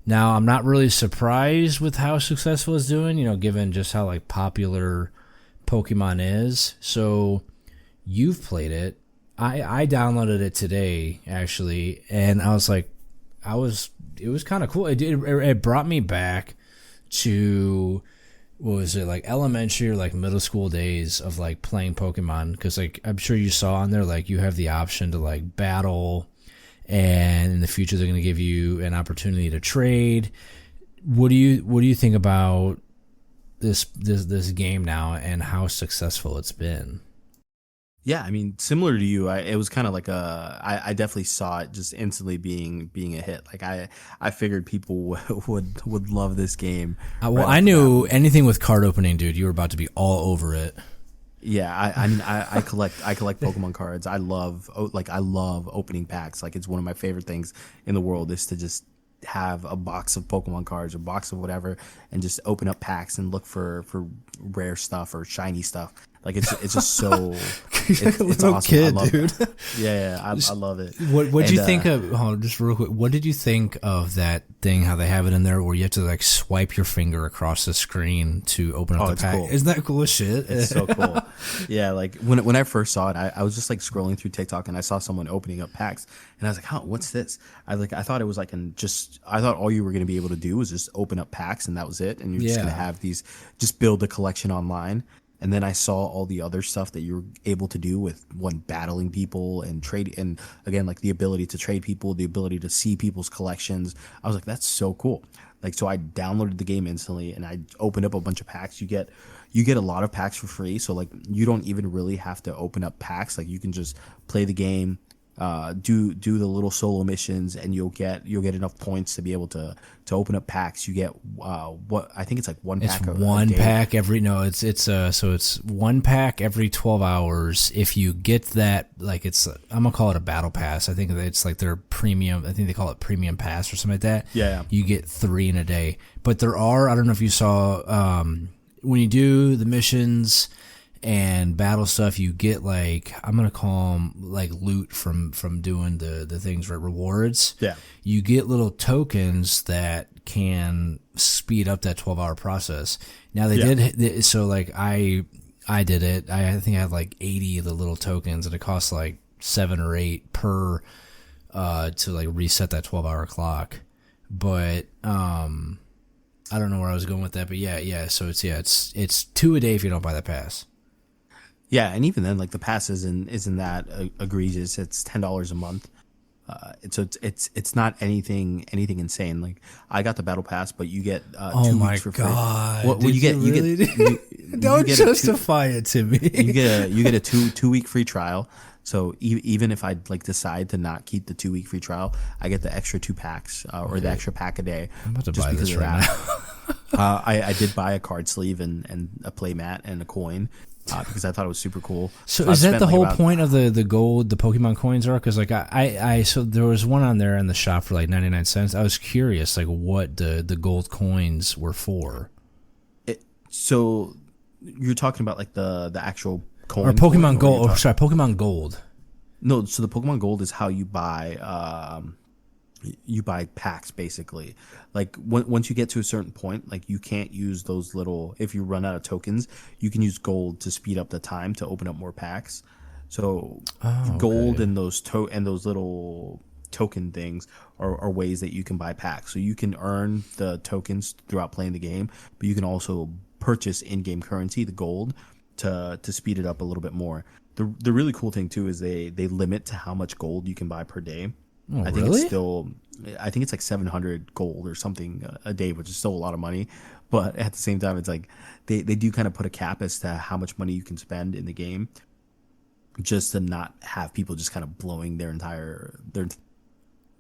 Now, I'm not really surprised with how successful it's doing, given just how like popular Pokemon is. So you've played it. I downloaded it today actually, and I was like, it was kind of cool. It brought me back to, what was it, like elementary or like middle school days of like playing Pokemon, because like I'm sure you saw on there, like you have the option to like battle, and in the future they're going to give you an opportunity to trade. What do you think about this game now and how successful it's been? Yeah, I mean, similar to you, it was kind of like I definitely saw it just instantly being a hit. Like I figured people would love this game. Well, I knew anything with card opening, dude. You were about to be all over it. Yeah, I mean, I collect Pokemon cards. I love opening packs. Like, it's one of my favorite things in the world is to just have a box of Pokemon cards, a box of whatever, and just open up packs and look for rare stuff or shiny stuff. Like, it's just so it's awesome. Kid, dude. Yeah, I love it. What did you think of? Hold on, just real quick. What did you think of that thing? How they have it in there, where you have to like swipe your finger across the screen to open up the pack? Cool. Isn't that cool as shit? It's so cool. Yeah, like when I first saw it, I was just like scrolling through TikTok and I saw someone opening up packs, and I was like, "Huh, what's this?" I thought it was like I thought all you were going to be able to do was just open up packs and that was it, and you're just going to have these, just build a collection online. And then I saw all the other stuff that you were able to do with battling people and trade, and again, like the ability to trade people, the ability to see people's collections. I was like, that's so cool. Like, so I downloaded the game instantly and I opened up a bunch of packs. You get a lot of packs for free. So like, you don't even really have to open up packs. Like, you can just play the game, do the little solo missions, and you'll get enough points to be able to open up packs. You get what I think it's like one pack. It's one pack every so it's one pack every 12 hours. If you get that, like, I'm gonna call it a battle pass. I think it's like their premium. I think they call it premium pass or something like that. Yeah. You get 3 in a day. But there are, I don't know if you saw, when you do the missions and battle stuff, you get, like, I'm gonna call them like loot from doing the things, right? Rewards. Yeah. You get little tokens that can speed up that 12-hour process. Now they did, so like I did it. I think I have like 80 of the little tokens, and it costs like 7 or 8 per to like reset that 12-hour clock. But I don't know where I was going with that, but yeah. So it's 2 a day if you don't buy that pass. Yeah, and even then, like, the pass isn't that egregious. It's $10 a month. So it's not anything insane. Like, I got the battle pass, but you get 2 weeks for free. Oh my god! Well, you get Don't justify it to me. You get a 2-week free trial. So even if I like decide to not keep the 2-week free trial, I get the extra 2 packs or the extra pack a day. I'm about to buy this right now. I did buy a card sleeve and a play mat and a coin. Because I thought it was super cool. So is that the whole point of the gold, the Pokemon coins are? Because like I so there was one on there in the shop for like 99 cents. I was curious like what the gold coins were for. So you're talking about like the actual coin, or Pokemon Gold? Or sorry, Pokemon Gold. No, so the Pokemon Gold is how you buy packs, basically. Like, once you get to a certain point, like, you can't use those little, if you run out of tokens, you can use gold to speed up the time to open up more packs. So gold and those little token things are ways that you can buy packs. So you can earn the tokens throughout playing the game, but you can also purchase in-game currency, the gold, to speed it up a little bit more. The really cool thing too is they limit to how much gold you can buy per day. Oh, I think really? I think it's like 700 gold or something a day, which is still a lot of money. But at the same time, it's like they do kind of put a cap as to how much money you can spend in the game, just to not have people just kind of blowing their entire. This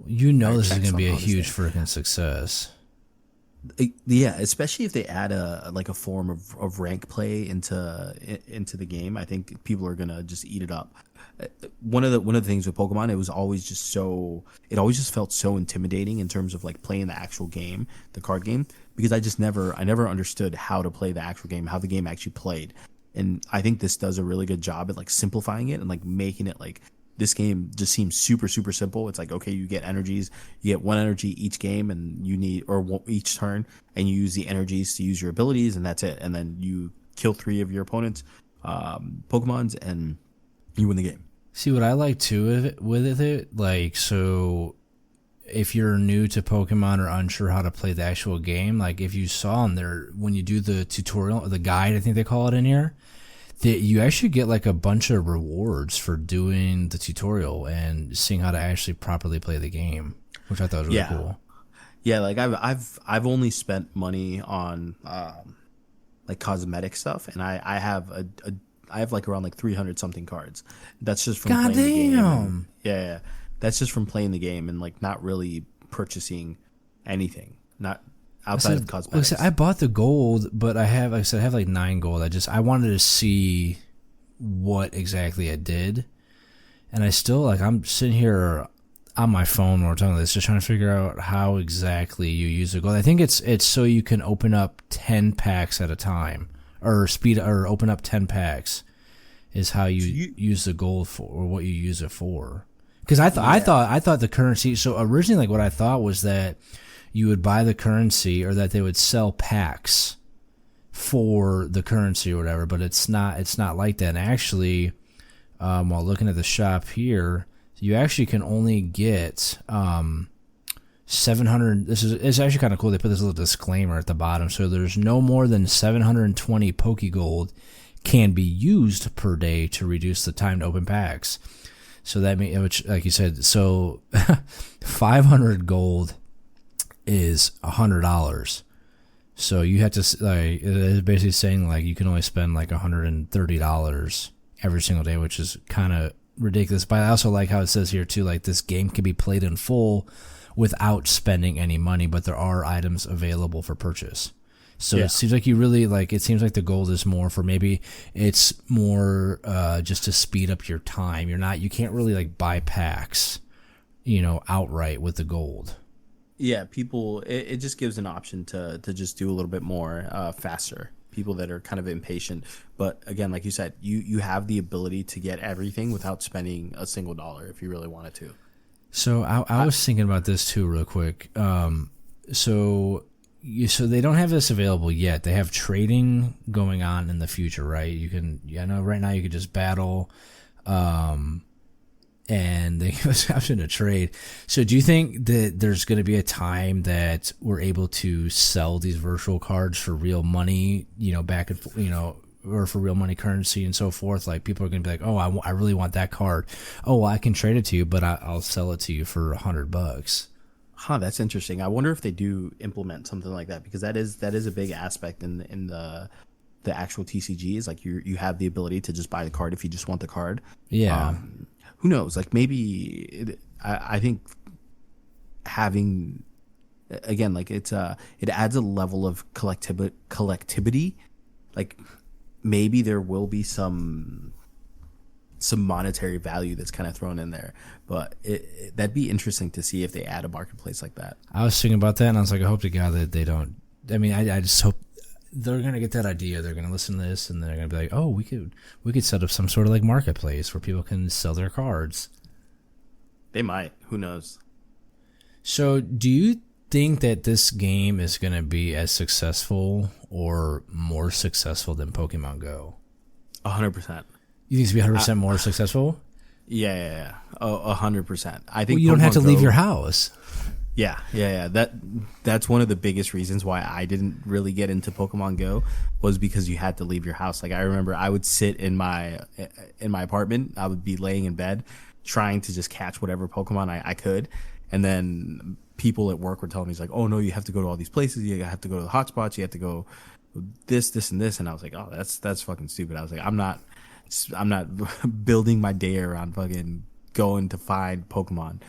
is going to be a huge freaking success. Yeah, especially if they add a form of rank play into the game. I think people are gonna just eat it up. One of the things with Pokemon, it always just felt so intimidating in terms of like playing the actual game, the card game, because I never understood how to play the actual game, how the game actually played. And I think this does a really good job at like simplifying it and like making it like this game just seems super, super simple. It's like, okay, you get energies, you get 1 energy each game and you need, or each turn, and you use the energies to use your abilities, and that's it. And then you kill 3 of your opponents' Pokemons and you win the game. See, what I like too with it, like, so if you're new to Pokemon or unsure how to play the actual game, like if you saw in there, when you do the tutorial or the guide, I think they call it in here, that you actually get like a bunch of rewards for doing the tutorial and seeing how to actually properly play the game, which I thought was really cool. Yeah, like I've only spent money on like cosmetic stuff, and I have like around like 300 something cards. That's just from playing the game. And, yeah, that's just from playing the game and like not really purchasing anything, not outside of cosmetics. I bought the gold, but I have like 9 gold. I wanted to see what exactly it did, and I still like I'm sitting here on my phone when we're talking about this, just trying to figure out how exactly you use the gold. I think it's so you can open up 10 packs at a time, or open up 10 packs is how you use the gold for, or what you use it for. Because I thought the currency. So originally, like what I thought was that you would buy the currency, or that they would sell packs for the currency or whatever. But it's not like that. And actually, while looking at the shop here, you actually can only get 700. It's actually kind of cool. They put this little disclaimer at the bottom. So there's no more than 720 Pokegold can be used per day to reduce the time to open packs. So that means, which, like you said, so 500 gold is $100. So you have to, like, it is basically saying like you can only spend like $130 every single day, which is kind of ridiculous. But I also like how it says here too, like this game can be played in full without spending any money, but there are items available for purchase. So it seems like you really like. It seems like the gold is more for, maybe it's more just to speed up your time. You can't really like buy packs, outright with the gold. Yeah, people. It just gives an option to just do a little bit more faster. People that are kind of impatient, but again, like you said, you have the ability to get everything without spending a single dollar if you really wanted to. So I was thinking about this too, real quick. So they don't have this available yet. They have trading going on in the future, right? I know right now you could just battle, and they give us an option to trade. So do you think that there's going to be a time that we're able to sell these virtual cards for real money, back and, or for real money currency and so forth? Like people are going to be like, oh, I really want that card. Oh, well, I can trade it to you, but I'll sell it to you for $100. Huh, that's interesting. I wonder if they do implement something like that, because that is a big aspect in the actual TCGs. Like you have the ability to just buy the card if you just want the card. Yeah. Who knows? Like maybe I think having, again, like it adds a level of collectivity. Like maybe there will be some monetary value that's kind of thrown in there, but that'd be interesting to see if they add a marketplace like that. I was thinking about that, and I was like, I hope to God that they don't. I mean, I just hope they're gonna get that idea. They're gonna listen to this, and they're gonna be like, oh, we could set up some sort of like marketplace where people can sell their cards. They might. Who knows? So, do you think that this game is gonna be as successful or more successful than Pokemon Go? 100%. You think it's going to be 100% more successful? Yeah. 100%. I think you don't have to leave your house. Yeah. That's one of the biggest reasons why I didn't really get into Pokemon Go, was because you had to leave your house. Like I remember I would sit in my apartment. I would be laying in bed trying to just catch whatever Pokemon I could. And then people at work were telling me, it's like, oh no, you have to go to all these places. You have to go to the hotspots. You have to go this, and this. And I was like, oh, that's fucking stupid. I was like, I'm not building my day around fucking going to find Pokemon.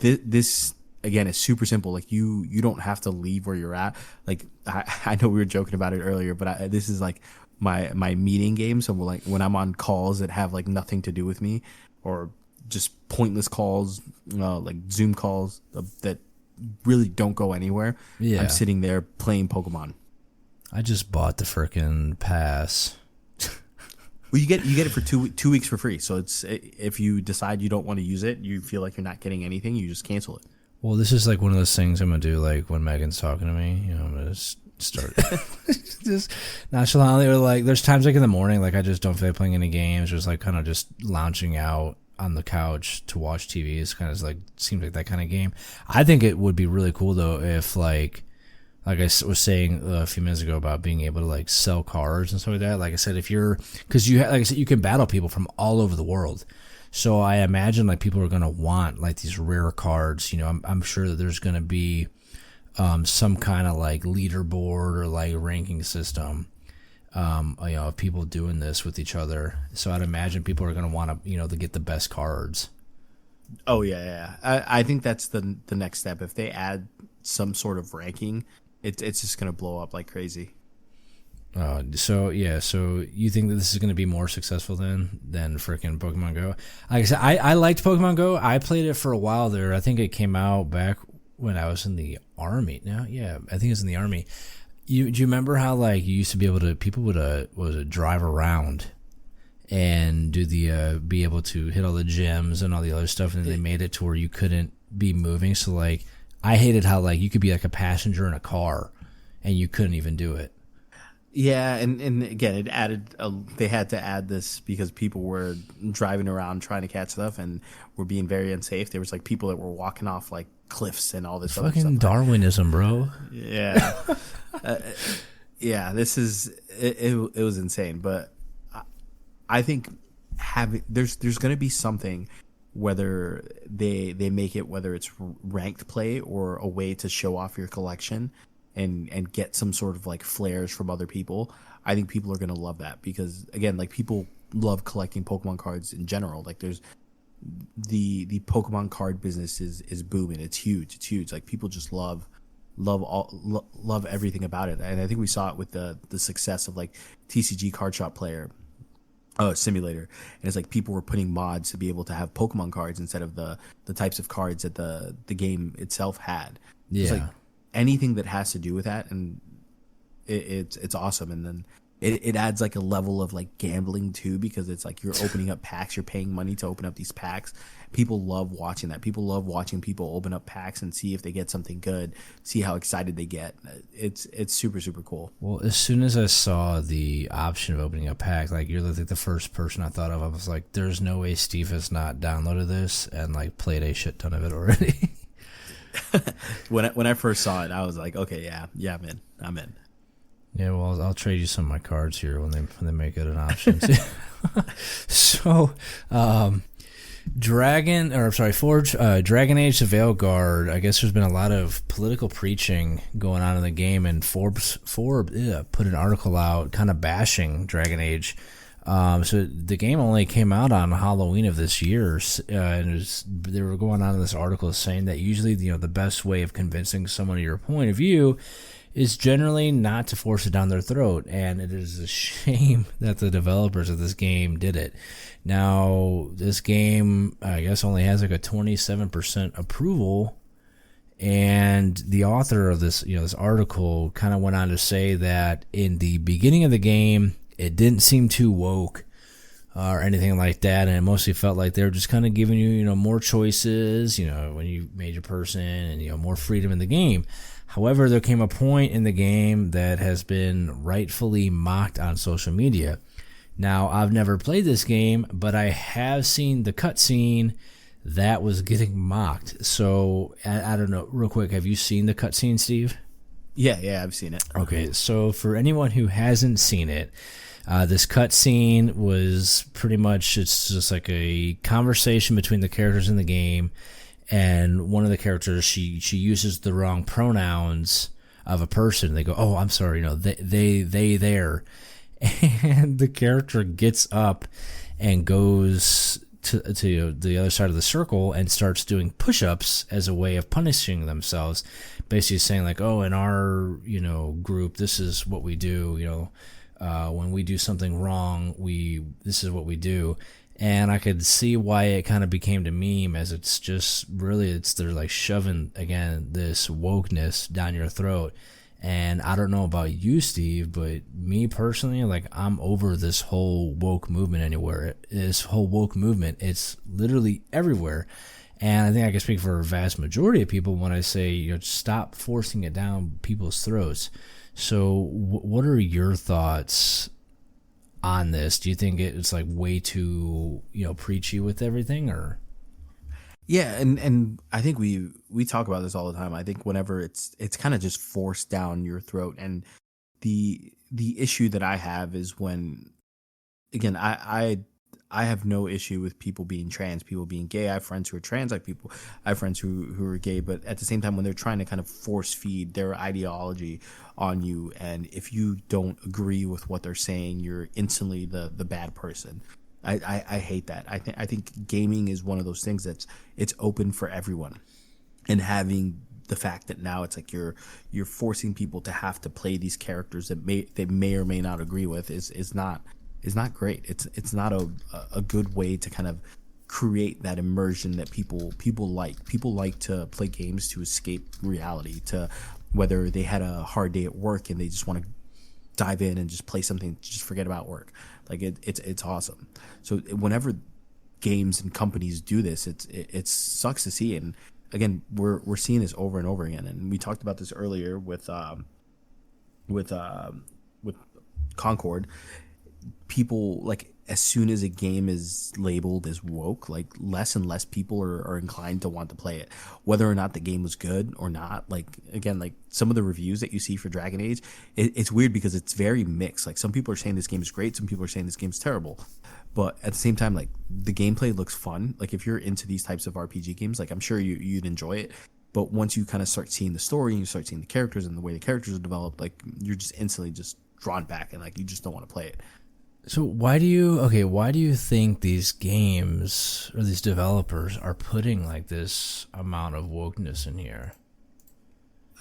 This again is super simple. Like you don't have to leave where you're at. Like I know we were joking about it earlier, but this is like my meeting game. So like when I'm on calls that have like nothing to do with me, or just pointless calls, like Zoom calls that really don't go anywhere. Yeah. I'm sitting there playing Pokemon. I just bought the frickin' pass Well, you get it for 2 weeks for free. So it's if you decide you don't want to use it, you feel like you're not getting anything, you just cancel it. Well, this is like one of those things I'm gonna do. Like when Megan's talking to me, I'm gonna start just nonchalantly, or like there's times like in the morning, like I just don't feel like playing any games, just like kind of just lounging out on the couch to watch TV. It's kind of like seems like that kind of game. I think it would be really cool though if like I was saying a few minutes ago about being able to like sell cards and stuff like that. Like I said, because like I said, you can battle people from all over the world. So I imagine like people are going to want like these rare cards. I'm sure that there's going to be some kind of like leaderboard or like ranking system, of people doing this with each other. So I'd imagine people are going to want to, to get the best cards. Oh yeah. I think that's the next step. If they add some sort of ranking, it's just going to blow up like crazy. So you think that this is going to be more successful than freaking Pokemon Go? Like I said, I liked Pokemon Go. I played it for a while there. I think it came out back when I was in the Army. Now, yeah, I think it was in the Army. Do you remember how like you used to be able to, people would drive around and do be able to hit all the gyms and all the other stuff, and they made it to where you couldn't be moving. So like I hated how like you could be like a passenger in a car and you couldn't even do it. Yeah, and again, it added. They had to add this because people were driving around trying to catch stuff and were being very unsafe. There was like people that were walking off like cliffs and all this other stuff. Fucking Darwinism, bro. Yeah, yeah. This is it was insane, but I think there's going to be something, whether they make it, whether it's ranked play or a way to show off your collection and get some sort of like flares from other people. I think people are going to love that because again, like people love collecting Pokemon cards in general. Like there's the Pokemon card business is booming. It's huge. Like people just love everything about it. And I think we saw it with the success of like TCG Card Shop Player Simulator. And it's like people were putting mods to be able to have Pokemon cards instead of the types of cards that the game itself had. Yeah. It's like anything that has to do with that, and it's awesome. And then it adds like a level of like gambling too, because it's like you're opening up packs, you're paying money to open up these packs. People love watching that. People love watching people open up packs and see if they get something good, see how excited they get. It's super cool. Well, as soon as I saw the option of opening a pack, like you're like the first person I thought of. I was like, there's no way Steve has not downloaded this and like played a shit ton of it already. When I first saw it, I was like, okay, yeah, I'm in. Yeah, well, I'll trade you some of my cards here when they make it an option. So, Dragon Age: The Veilguard. I guess there's been a lot of political preaching going on in the game, and Forbes put an article out kind of bashing Dragon Age. So the game only came out on Halloween of this year, and they were going on in this article saying that usually the best way of convincing someone of your point of view is generally not to force it down their throat, and it is a shame that the developers of this game did it. Now, this game, I guess, only has like a 27% approval, and the author of this, this article kind of went on to say that in the beginning of the game, it didn't seem too woke or anything like that, and it mostly felt like they were just kind of giving you, more choices, when you made your person, and more freedom in the game. However, there came a point in the game that has been rightfully mocked on social media. Now, I've never played this game, but I have seen the cutscene that was getting mocked. So, I don't know, real quick, have you seen the cutscene, Steve? Yeah, I've seen it. Okay, so for anyone who hasn't seen it, this cutscene was pretty much, it's just like a conversation between the characters in the game, and one of the characters, she uses the wrong pronouns of a person. They go, "Oh, I'm sorry, they there," and the character gets up and goes to the other side of the circle and starts doing push-ups as a way of punishing themselves, basically saying like, "Oh, in our group, this is what we do. When we do something wrong, this is what we do." And I could see why it kind of became a meme, as it's just really, they're like shoving, again, this wokeness down your throat. And I don't know about you, Steve, but me personally, like, I'm over this whole woke movement anywhere. This whole woke movement, it's literally everywhere. And I think I can speak for a vast majority of people when I say, stop forcing it down people's throats. So what are your thoughts on this? Do you think it's like way too, preachy with everything, or? Yeah, and I think we talk about this all the time. I think whenever it's kind of just forced down your throat, and the issue that I have is when, again, I have no issue with people being trans, people being gay. I have friends who are trans, I have friends who are gay, but at the same time, when they're trying to kind of force feed their ideology on you, and if you don't agree with what they're saying, you're instantly the bad person. I hate that. I think gaming is one of those things it's open for everyone, and having the fact that now it's like you're forcing people to have to play these characters that they may or may not agree with is not great. It's not a good way to kind of create that immersion that people like. People like to play games to escape reality, to whether they had a hard day at work and they just want to dive in and just play something, just forget about work. Like it's awesome. So whenever games and companies do this, it sucks to see. And again, we're seeing this over and over again. And we talked about this earlier with Concord. People, like, as soon as a game is labeled as woke, like, less and less people are inclined to want to play it, whether or not the game was good or not. Like, again, like some of the reviews that you see for Dragon Age, it's weird because it's very mixed. Like, some people are saying this game is great, some people are saying this game's terrible, but at the same time, like, the gameplay looks fun. Like, if you're into these types of RPG games, like, I'm sure you'd enjoy it. But once you kind of start seeing the story and you start seeing the characters and the way the characters are developed, like, you're just instantly just drawn back and like you just don't want to play it. So why do you think these games or these developers are putting like this amount of wokeness in here?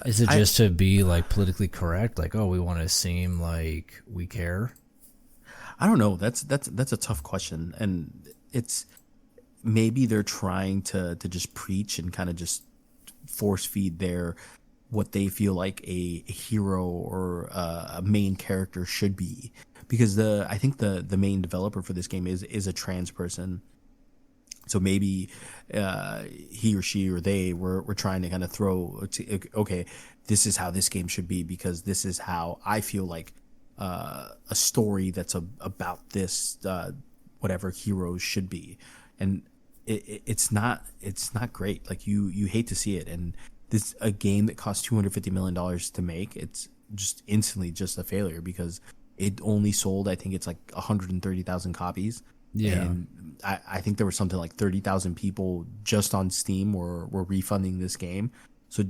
Is it just to be like politically correct? Like, oh, we want to seem like we care? I don't know. That's a tough question. And it's maybe they're trying to just preach and kind of just force feed what they feel like a hero or a main character should be. Because I think the main developer for this game is a trans person, so maybe he or she or they were trying to kind of okay, this is how this game should be because this is how I feel like a story that's about this whatever heroes should be, and it's not great. Like you hate to see it, and this a game that cost $250 million to make, it's just instantly just a failure because it only sold, I think it's like 130,000 copies. Yeah. And I think there were something like 30,000 people just on Steam were refunding this game. So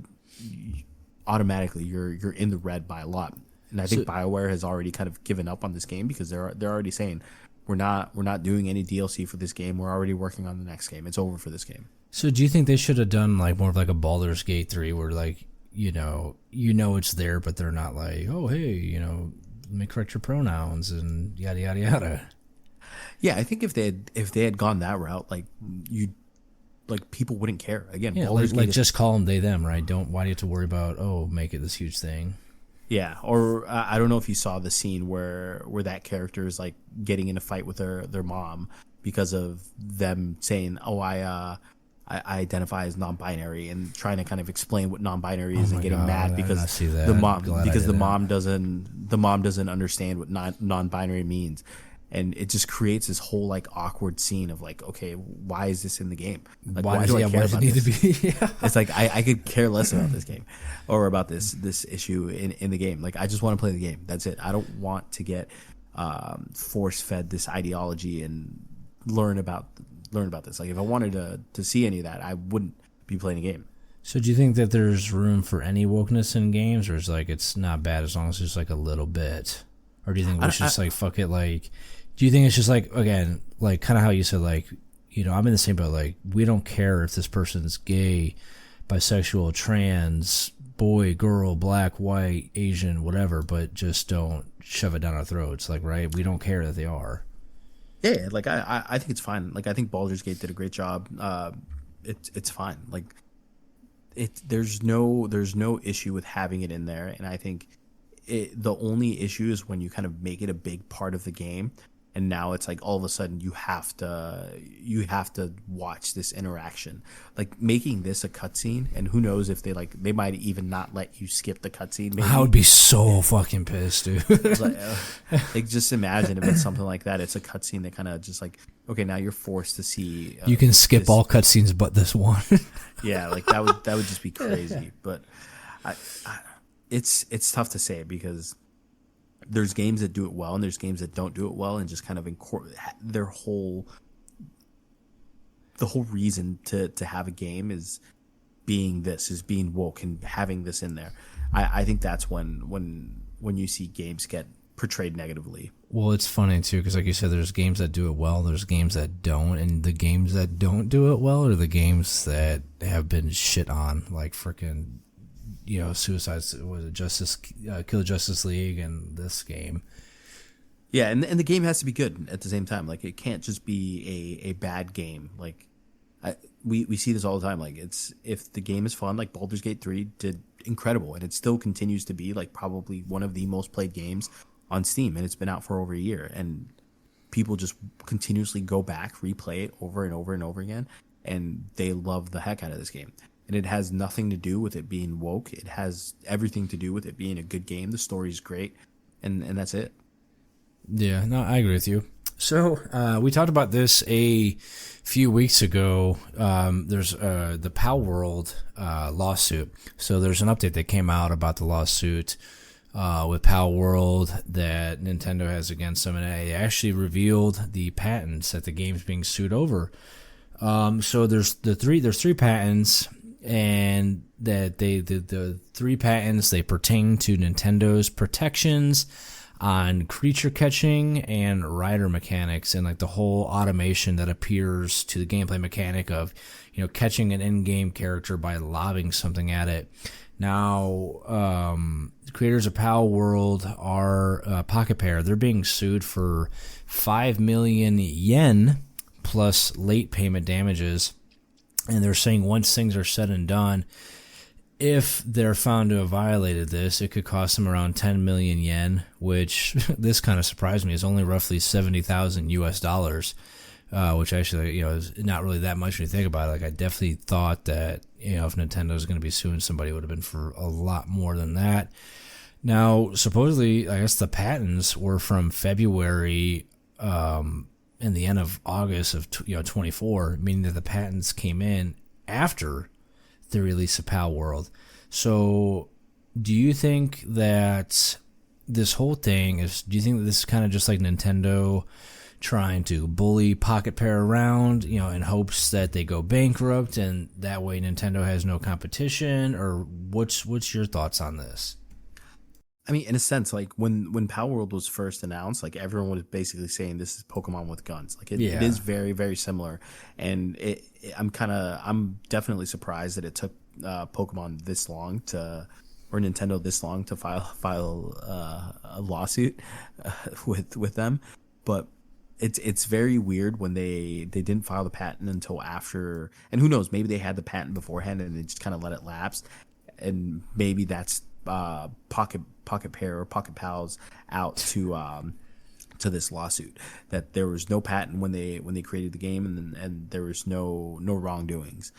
automatically you're in the red by a lot. And I think BioWare has already kind of given up on this game because they're already saying we're not doing any DLC for this game. We're already working on the next game. It's over for this game. So do you think they should have done like more of like a Baldur's Gate 3 where like, it's there, but they're not like, oh, hey, let me correct your pronouns and yada yada yada. Yeah, I think if they had gone that route, like people wouldn't care. Again, yeah, like just call them they them, right? Why do you have to worry about make it this huge thing? Yeah, or I don't know if you saw the scene where that character is like getting in a fight with their mom because of them saying, "Oh, I identify as non-binary," and trying to kind of explain what non-binary is and getting mad because the mom doesn't understand what non-binary means, and it just creates this whole like awkward scene of like, okay, why is this in the game? Like, why do I care about this? Yeah. It's like I could care less about this game or about this issue in the game. Like I just want to play the game. That's it. I don't want to get force-fed this ideology and learn about this. Like if I wanted to see any of that, I wouldn't be playing a game. So do you think that there's room for any wokeness in games, or is like it's not bad as long as it's like a little bit? Or do you think we should just like fuck it? Like, do you think it's just like, again, like kind of how you said, like, I'm in the same boat. Like, we don't care if this person's gay, bisexual, trans, boy, girl, black, white, Asian, whatever, but just don't shove it down our throats. Like, right? We don't care that they are. Yeah, like I think it's fine. Like I think Baldur's Gate did a great job. It's fine. Like there's no issue with having it in there, and I think the only issue is when you kind of make it a big part of the game, and now it's like all of a sudden you have to watch this interaction, like making this a cutscene, and who knows if they might even not let you skip the cutscene. Maybe. I would be so fucking pissed, dude. Like just imagine if it's something like that. It's a cutscene that kind of just like, okay, now you're forced to see. You can skip all cutscenes but this one. Yeah, like that would just be crazy. But it's tough to say because there's games that do it well and there's games that don't do it well, and just kind of the whole reason to have a game is being woke and having this in there. I think that's when you see games get portrayed negatively. Well, it's funny too because, like you said, there's games that do it well, there's games that don't, and the games that don't do it well are the games that have been shit on, like freaking, Suicide was it Kill Justice League and this game. Yeah, and the game has to be good at the same time. Like it can't just be a bad game. Like we see this all the time. Like if the game is fun, like Baldur's Gate 3 did incredible, and it still continues to be like probably one of the most played games on Steam, and it's been out for over a year, and people just continuously go back, replay it over and over and over again, and they love the heck out of this game. And it has nothing to do with it being woke. It has everything to do with it being a good game. The story's great, and that's it. Yeah, no, I agree with you. So we talked about this a few weeks ago. There's the Palworld lawsuit. So there's an update that came out about the lawsuit with Palworld that Nintendo has against them, and it actually revealed the patents that the game's being sued over. So there's three patents, and that the three patents, they pertain to Nintendo's protections on creature catching and rider mechanics, and like the whole automation that appears to the gameplay mechanic of catching an in-game character by lobbing something at it. Now the creators of Palworld are Pocket Pair. They're being sued for 5 million yen plus late payment damages, and they're saying once things are said and done, if they're found to have violated this, it could cost them around 10 million yen, which this kind of surprised me, is only roughly $70,000 US, which actually, is not really that much when you think about it. Like, I definitely thought that, if Nintendo was going to be suing somebody, it would have been for a lot more than that. Now, supposedly, I guess the patents were from February, and the end of August of 24, meaning that the patents came in after the release of Palworld. So do you think that this whole thing do you think that this is kind of just like Nintendo trying to bully Pocket Pair around, in hopes that they go bankrupt and that way Nintendo has no competition? Or what's your thoughts on this? I mean, in a sense, like when Palworld was first announced, like everyone was basically saying this is Pokemon with guns. Like it is very, very similar, and I'm definitely surprised that it took Pokemon this long or Nintendo this long to file a lawsuit with them. But it's very weird when they didn't file the patent until after, and who knows, maybe they had the patent beforehand and they just kind of let it lapse, and maybe that's Pocket Pair or Pocket Pals out to this lawsuit, that there was no patent when they created the game, and there was no wrongdoings.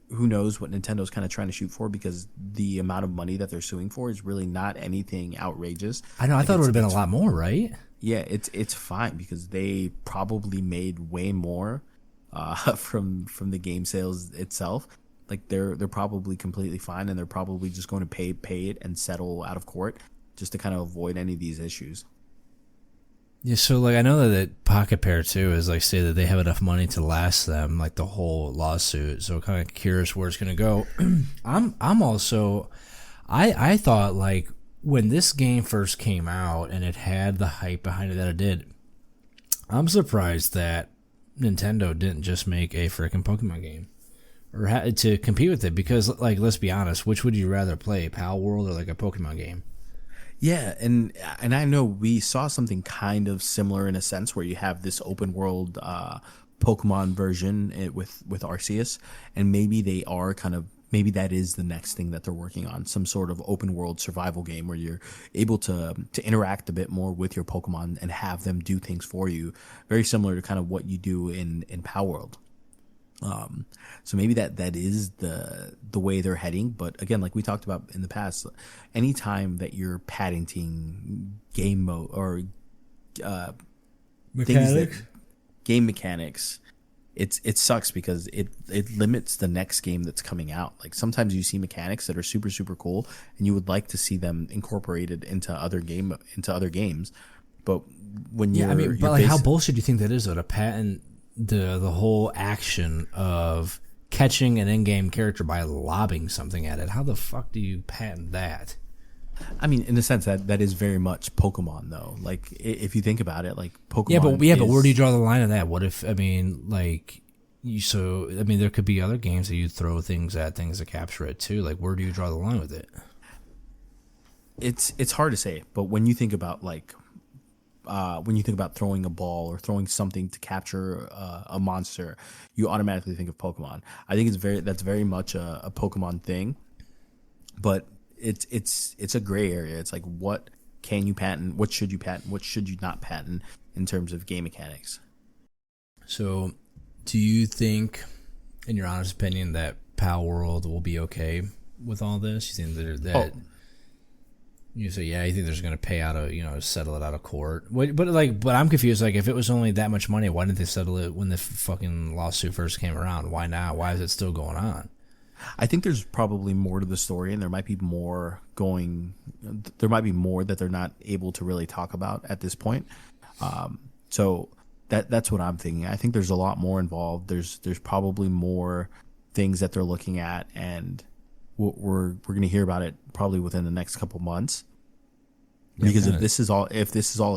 Who knows what Nintendo's kind of trying to shoot for, because the amount of money that they're suing for is really not anything outrageous. I know. I thought it would have been a lot more, right? Yeah, it's fine because they probably made way more from the game sales itself. Like they're probably completely fine, and they're probably just going to pay it and settle out of court just to kind of avoid any of these issues. Yeah, so like I know that Pocket Pair too is like say that they have enough money to last them like the whole lawsuit. So kind of curious where it's gonna go. I'm also I thought like when this game first came out and it had the hype behind it that it did, I'm surprised that Nintendo didn't just make a freaking Pokemon game or to compete with it, because like let's be honest, which would you rather play, Palworld or like a Pokemon game? Yeah, and I know we saw something kind of similar in a sense where you have this open world Pokemon version with Arceus, and maybe they are kind of maybe that is the next thing that they're working on, some sort of open world survival game where you're able to interact a bit more with your Pokemon and have them do things for you, very similar to kind of what you do in Palworld. So maybe that is the way they're heading. But again, like we talked about in the past, anytime that you're patenting game mode or Mechanics? game mechanics, it sucks because it limits the next game that's coming out. Like sometimes you see mechanics that are super super cool, and you would like to see them incorporated into other games. But when you're but like how bullshit do you think that is though, to patent the whole action of catching an in-game character by lobbing something at it? How the fuck do you patent that? I mean, in the sense that is very much Pokemon, though. Like, if you think about it, like Pokemon. But where do you draw the line of that? What if there could be other games that you throw things at things to capture it too. Like, where do you draw the line with it? It's hard to say, but when you think about throwing a ball or throwing something to capture a monster, you automatically think of Pokemon. I think that's very much a Pokemon thing, but it's a gray area. It's like, what can you patent? What should you patent? What should you not patent in terms of game mechanics? So, do you think, in your honest opinion, that Palworld will be okay with all this? You think you say, yeah, you think there's going to pay out settle it out of court? But I'm confused. Like, if it was only that much money, why didn't they settle it when the fucking lawsuit first came around? Why now? Why is it still going on? I think there's probably more to the story, and there might be more that they're not able to really talk about at this point. So that's what I'm thinking. I think there's a lot more involved. There's probably more things that they're looking at, and we're going to hear about it probably within the next couple months. Because if this is all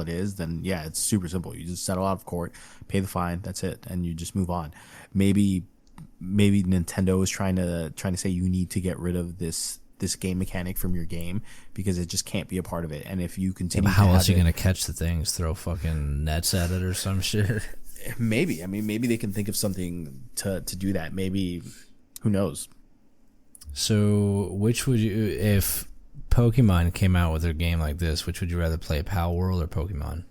it is, then yeah, it's super simple. You just settle out of court, pay the fine, that's it, and you just move on. Maybe Nintendo is trying to say you need to get rid of this game mechanic from your game because it just can't be a part of it. And if you continue, how else are you gonna catch the things? Throw fucking nets at it or some shit? Maybe. I mean, maybe they can think of something to do that. Maybe, who knows? So, which would you, if Pokemon came out with a game like this, which would you rather play, Palworld or Pokemon?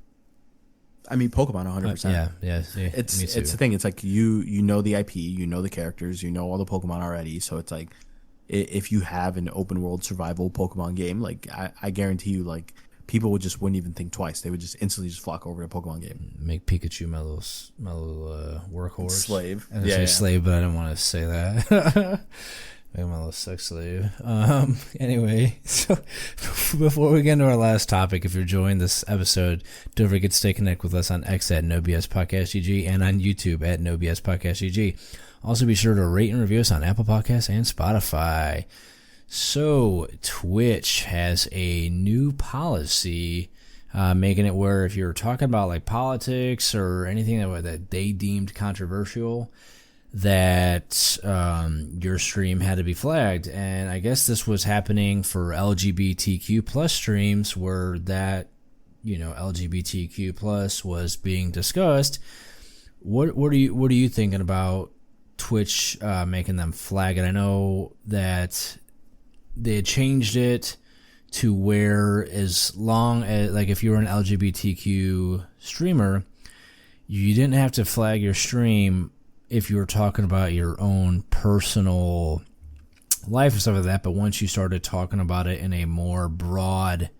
I mean, Pokemon 100%. Yeah. It's the thing. It's like you know the IP, you know the characters, you know all the Pokemon already. So it's like, if you have an open world survival Pokemon game, like I guarantee you, like people wouldn't even think twice. They would just instantly flock over to a Pokemon game. Make Pikachu my little workhorse, slave. I say slave, but I didn't want to say that. Make my little sex slave. Anyway, so before we get into our last topic, if you're enjoying this episode, don't forget to stay connected with us on X at NoBS Podcast GG and on YouTube at NoBS Podcast GG. Also, be sure to rate and review us on Apple Podcasts and Spotify. So, Twitch has a new policy making it where if you're talking about like politics or anything that they deemed controversial, that your stream had to be flagged. And I guess this was happening for LGBTQ plus streams where that, LGBTQ plus was being discussed. What are you thinking about Twitch making them flag it? I know that they had changed it to where as long as, like, if you were an LGBTQ streamer, you didn't have to flag your stream if you were talking about your own personal life and stuff like that. But once you started talking about it in a more broad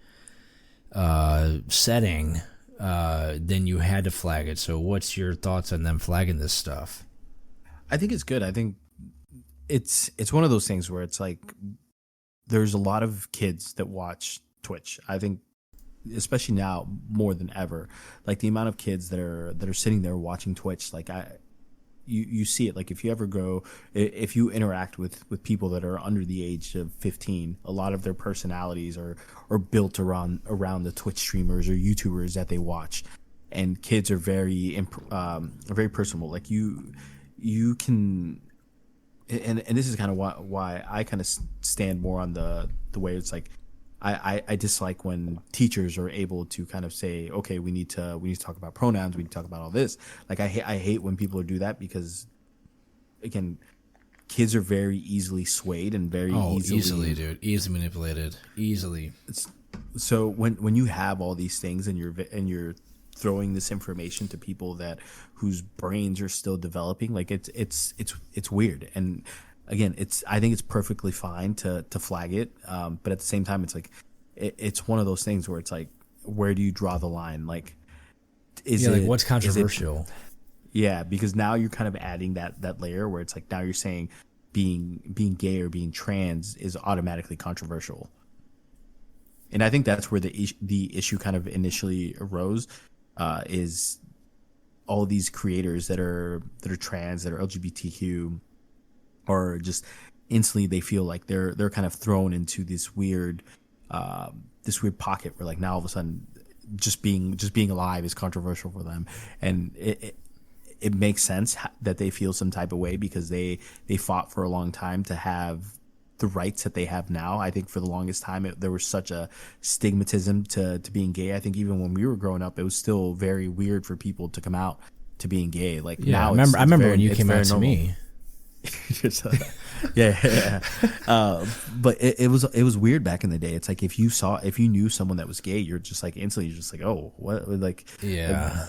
setting, then you had to flag it. So what's your thoughts on them flagging this stuff? I think it's good. I think it's one of those things where it's like there's a lot of kids that watch Twitch. I think especially now more than ever, like the amount of kids that are sitting there watching Twitch, like you see it. Like if you interact with people that are under the age of 15, a lot of their personalities are built around the Twitch streamers or YouTubers that they watch, and kids are very personable. Like you can, and this is kind of why I kind of stand more on the way it's like I dislike when teachers are able to kind of say, okay, we need to talk about pronouns, we need to talk about all this. Like I hate when people do that because, again, kids are very easily swayed and very easily, dude, easily manipulated, easily. So when you have all these things and you're throwing this information to people whose brains are still developing, like it's weird. And again, I think it's perfectly fine to flag it, but at the same time, it's like it's one of those things where it's like, where do you draw the line? Like, what's controversial? Yeah, because now you're kind of adding that layer where it's like, now you're saying being gay or being trans is automatically controversial, and I think that's where the issue kind of initially arose, is all these creators that are trans, that are LGBTQ, or just instantly they feel like they're kind of thrown into this weird pocket where, like, now all of a sudden just being alive is controversial for them, and it makes sense that they feel some type of way because they fought for a long time to have the rights that they have now. I think for the longest time there was such a stigmatism to being gay. I think even when we were growing up, it was still very weird for people to come out to being gay. Like, now I remember when you came out to me. Yeah. But it was weird back in the day. It's like, if you knew someone that was gay, you're just like instantly, you're just like, oh, what? Like, yeah.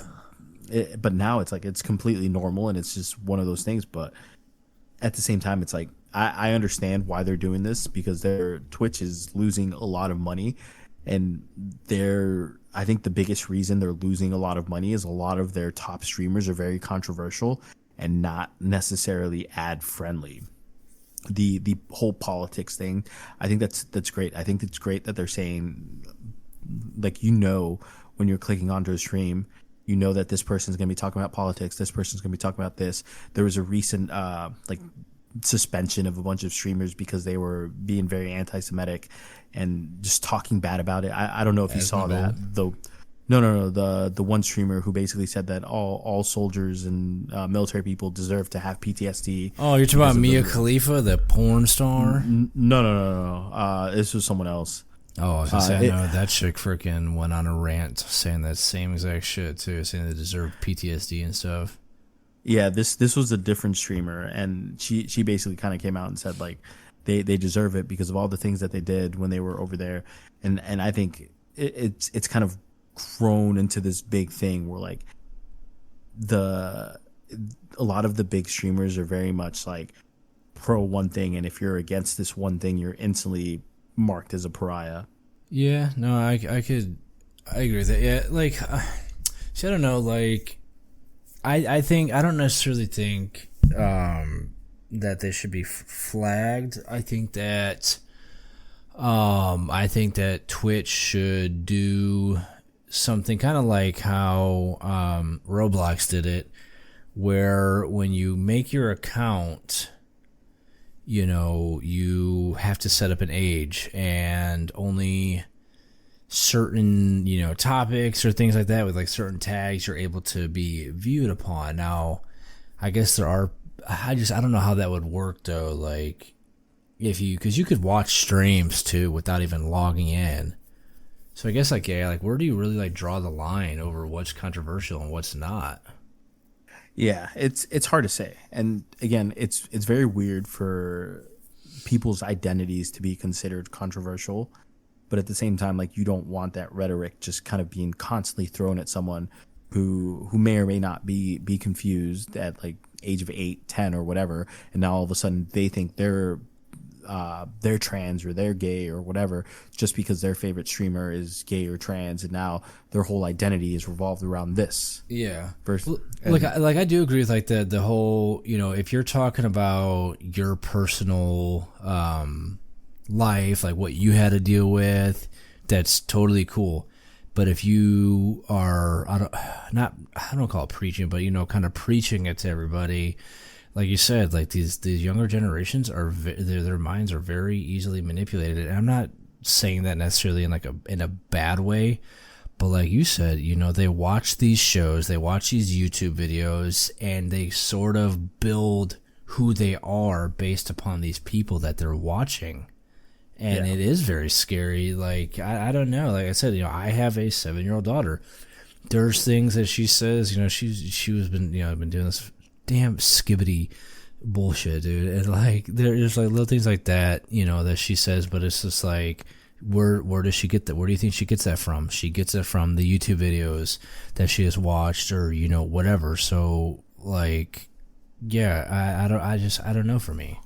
But now it's like, it's completely normal, and it's just one of those things. But at the same time, it's like, I understand why they're doing this, because their Twitch is losing a lot of money, and I think the biggest reason they're losing a lot of money is a lot of their top streamers are very controversial and not necessarily ad friendly. The whole politics thing, I think that's great. I think it's great that they're saying, like, when you're clicking onto a stream, that this person's going to be talking about politics, this person's going to be talking about this. There was a recent suspension of a bunch of streamers because they were being very anti-Semitic and just talking bad about it. I don't know if you saw that, though. No. The one streamer who basically said that all soldiers and military people deserve to have PTSD. Oh, you're talking about Mia Khalifa, the porn star? No. This was someone else. Oh, I was gonna say, I know that chick freaking went on a rant saying that same exact shit too, saying they deserve PTSD and stuff. Yeah, this was a different streamer, and she basically kind of came out and said, like, they deserve it because of all the things that they did when they were over there, and I think it's kind of grown into this big thing where, like, a lot of the big streamers are very much like pro one thing, and if you're against this one thing, you're instantly marked as a pariah. Yeah, no, I agree with that. Yeah, like, see, I don't know, like, I don't necessarily think that they should be flagged. I think that Twitch should do something kind of like how Roblox did it, where when you make your account, you have to set up an age, and only certain, topics or things like that with, like, certain tags you're able to be viewed upon. Now, I guess I don't know how that would work though. Like, because you could watch streams too without even logging in. So I guess, like, yeah, like, where do you really, like, draw the line over what's controversial and what's not? Yeah, it's hard to say. And again, it's very weird for people's identities to be considered controversial, but at the same time, like, you don't want that rhetoric just kind of being constantly thrown at someone who may or may not be confused at, like, age of 8, 10 or whatever, and now all of a sudden they think they're trans or they're gay or whatever, just because their favorite streamer is gay or trans, and now their whole identity is revolved around this. Yeah. I do agree with, like, the whole, if you're talking about your personal life, like what you had to deal with, that's totally cool. But if you are, I don't call it preaching, but, kind of preaching it to everybody, like you said, like, these younger generations their minds are very easily manipulated. And I'm not saying that necessarily in a bad way, but like you said, they watch these shows, they watch these YouTube videos, and they sort of build who they are based upon these people that they're watching. And it is very scary. Like, I don't know. Like I said, I have a 7-year-old daughter. There's things that she says, been doing this damn skibbity bullshit, dude. And like, there's like little things like that, that she says, but it's just like, where does she get that? Where do you think she gets that from? She gets it from the YouTube videos that she has watched, or whatever. So like, yeah, I don't know for me.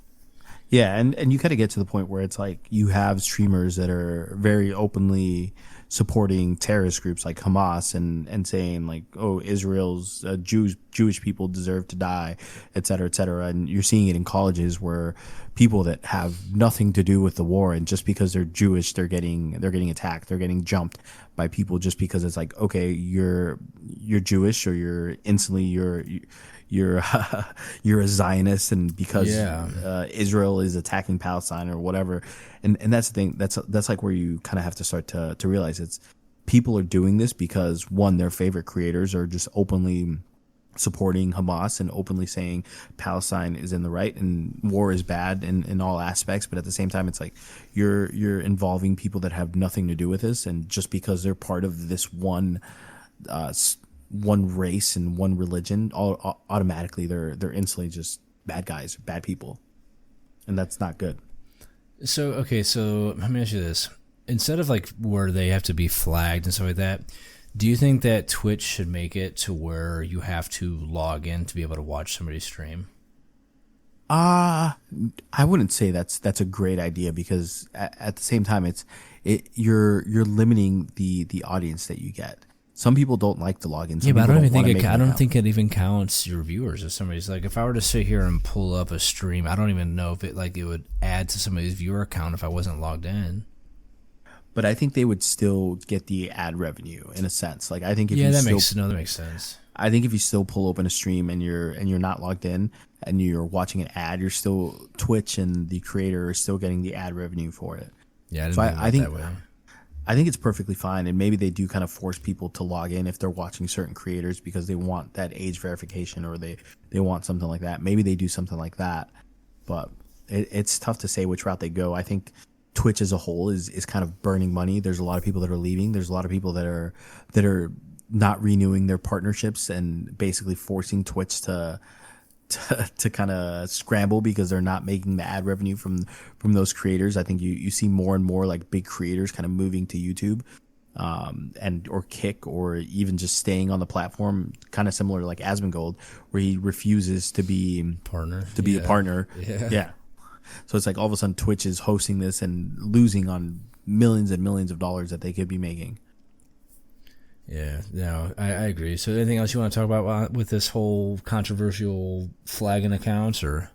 Yeah, and you kind of get to the point where it's like you have streamers that are very openly supporting terrorist groups like Hamas and saying like, oh, Israel's Jewish people deserve to die, et cetera, et cetera. And you're seeing it in colleges where people that have nothing to do with the war, and just because they're Jewish, they're getting attacked, they're getting jumped by people just because it's like, okay, you're Jewish, or you're instantly you're a Zionist, and because Israel is attacking Palestine or whatever, and that's the thing. That's like where you kind of have to start to realize it's people are doing this because, one, their favorite creators are just openly supporting Hamas and openly saying Palestine is in the right and war is bad in all aspects, but at the same time it's like you're involving people that have nothing to do with this, and just because they're part of this one race and one religion, automatically they're instantly just bad guys, bad people, and that's not good. So let me ask you this: instead of like where they have to be flagged and stuff like that, do you think that Twitch should make it to where you have to log in to be able to watch somebody stream? I wouldn't say that's a great idea, because at the same time you're limiting the audience that you get. Some people don't like the logins. Yeah, but I don't think it even counts your viewers. If somebody's like, if I were to sit here and pull up a stream, I don't even know if it would add to somebody's viewer count if I wasn't logged in. But I think they would still get the ad revenue in a sense. Like, I think that makes sense. I think if you still pull open a stream and you're not logged in and you're watching an ad, you're still, Twitch and the creator are still getting the ad revenue for it. Yeah, I think that way. I think it's perfectly fine, and maybe they do kind of force people to log in if they're watching certain creators because they want that age verification, or they want something like that. Maybe they do something like that, but it's tough to say which route they go. I think Twitch as a whole is kind of burning money. There's a lot of people that are leaving. There's a lot of people that are not renewing their partnerships and basically forcing Twitch to kind of scramble because they're not making the ad revenue from those creators. I think you see more and more like big creators kind of moving to YouTube, or Kick, or even just staying on the platform, kind of similar to like Asmongold, where he refuses to be a partner. Yeah. So it's like all of a sudden Twitch is hosting this and losing on millions and millions of dollars that they could be making. Yeah, no, I agree. So anything else you want to talk about with this whole controversial flagging accounts, or?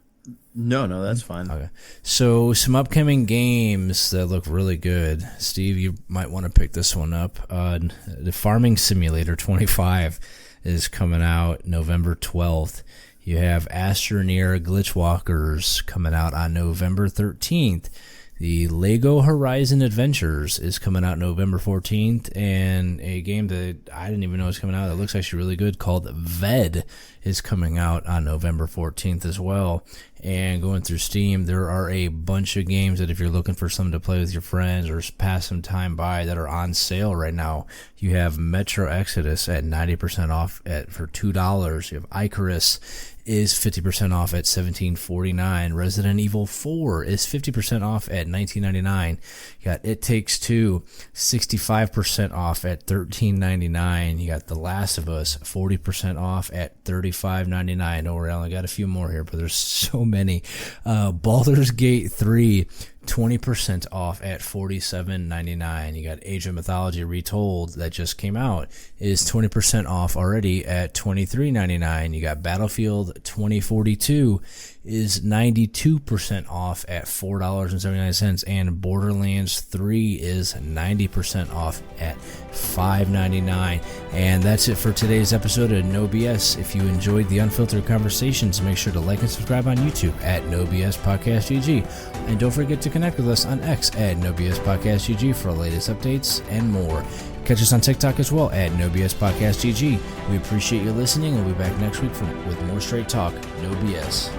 No, that's fine. Okay. So some upcoming games that look really good. Steve, you might want to pick this one up. The Farming Simulator 25 is coming out November 12th. You have Astroneer Glitchwalkers coming out on November 13th. The Lego Horizon Adventures is coming out November 14th, and a game that I didn't even know was coming out that looks actually really good called Ved is coming out on November 14th as well. And going through Steam, there are a bunch of games that if you're looking for something to play with your friends or pass some time by that are on sale right now. You have Metro Exodus at 90% off for $2. You have Icarus is 50% off at $17.49. Resident Evil 4 is 50% off at $19.99. You got It Takes Two, 65% off at $13.99. You got The Last of Us, 40% off at $35.99. Don't worry, I only got a few more here, but there's so many. Baldur's Gate 3, 20% off at $47.99. You got Age of Mythology Retold that just came out is 20% off already at $23.99. You got Battlefield 2042 is 92% off at $4.79, and Borderlands 3 is 90% off at $5.99. And that's it for today's episode of NoBS. If you enjoyed the unfiltered conversations, make sure to like and subscribe on YouTube at NoBS Podcast GG, and don't forget to connect with us on X at NoBS Podcast GG for the latest updates and more. Catch us on TikTok as well at NoBS Podcast GG. We appreciate you listening, and we'll be back next week with more straight talk, No BS.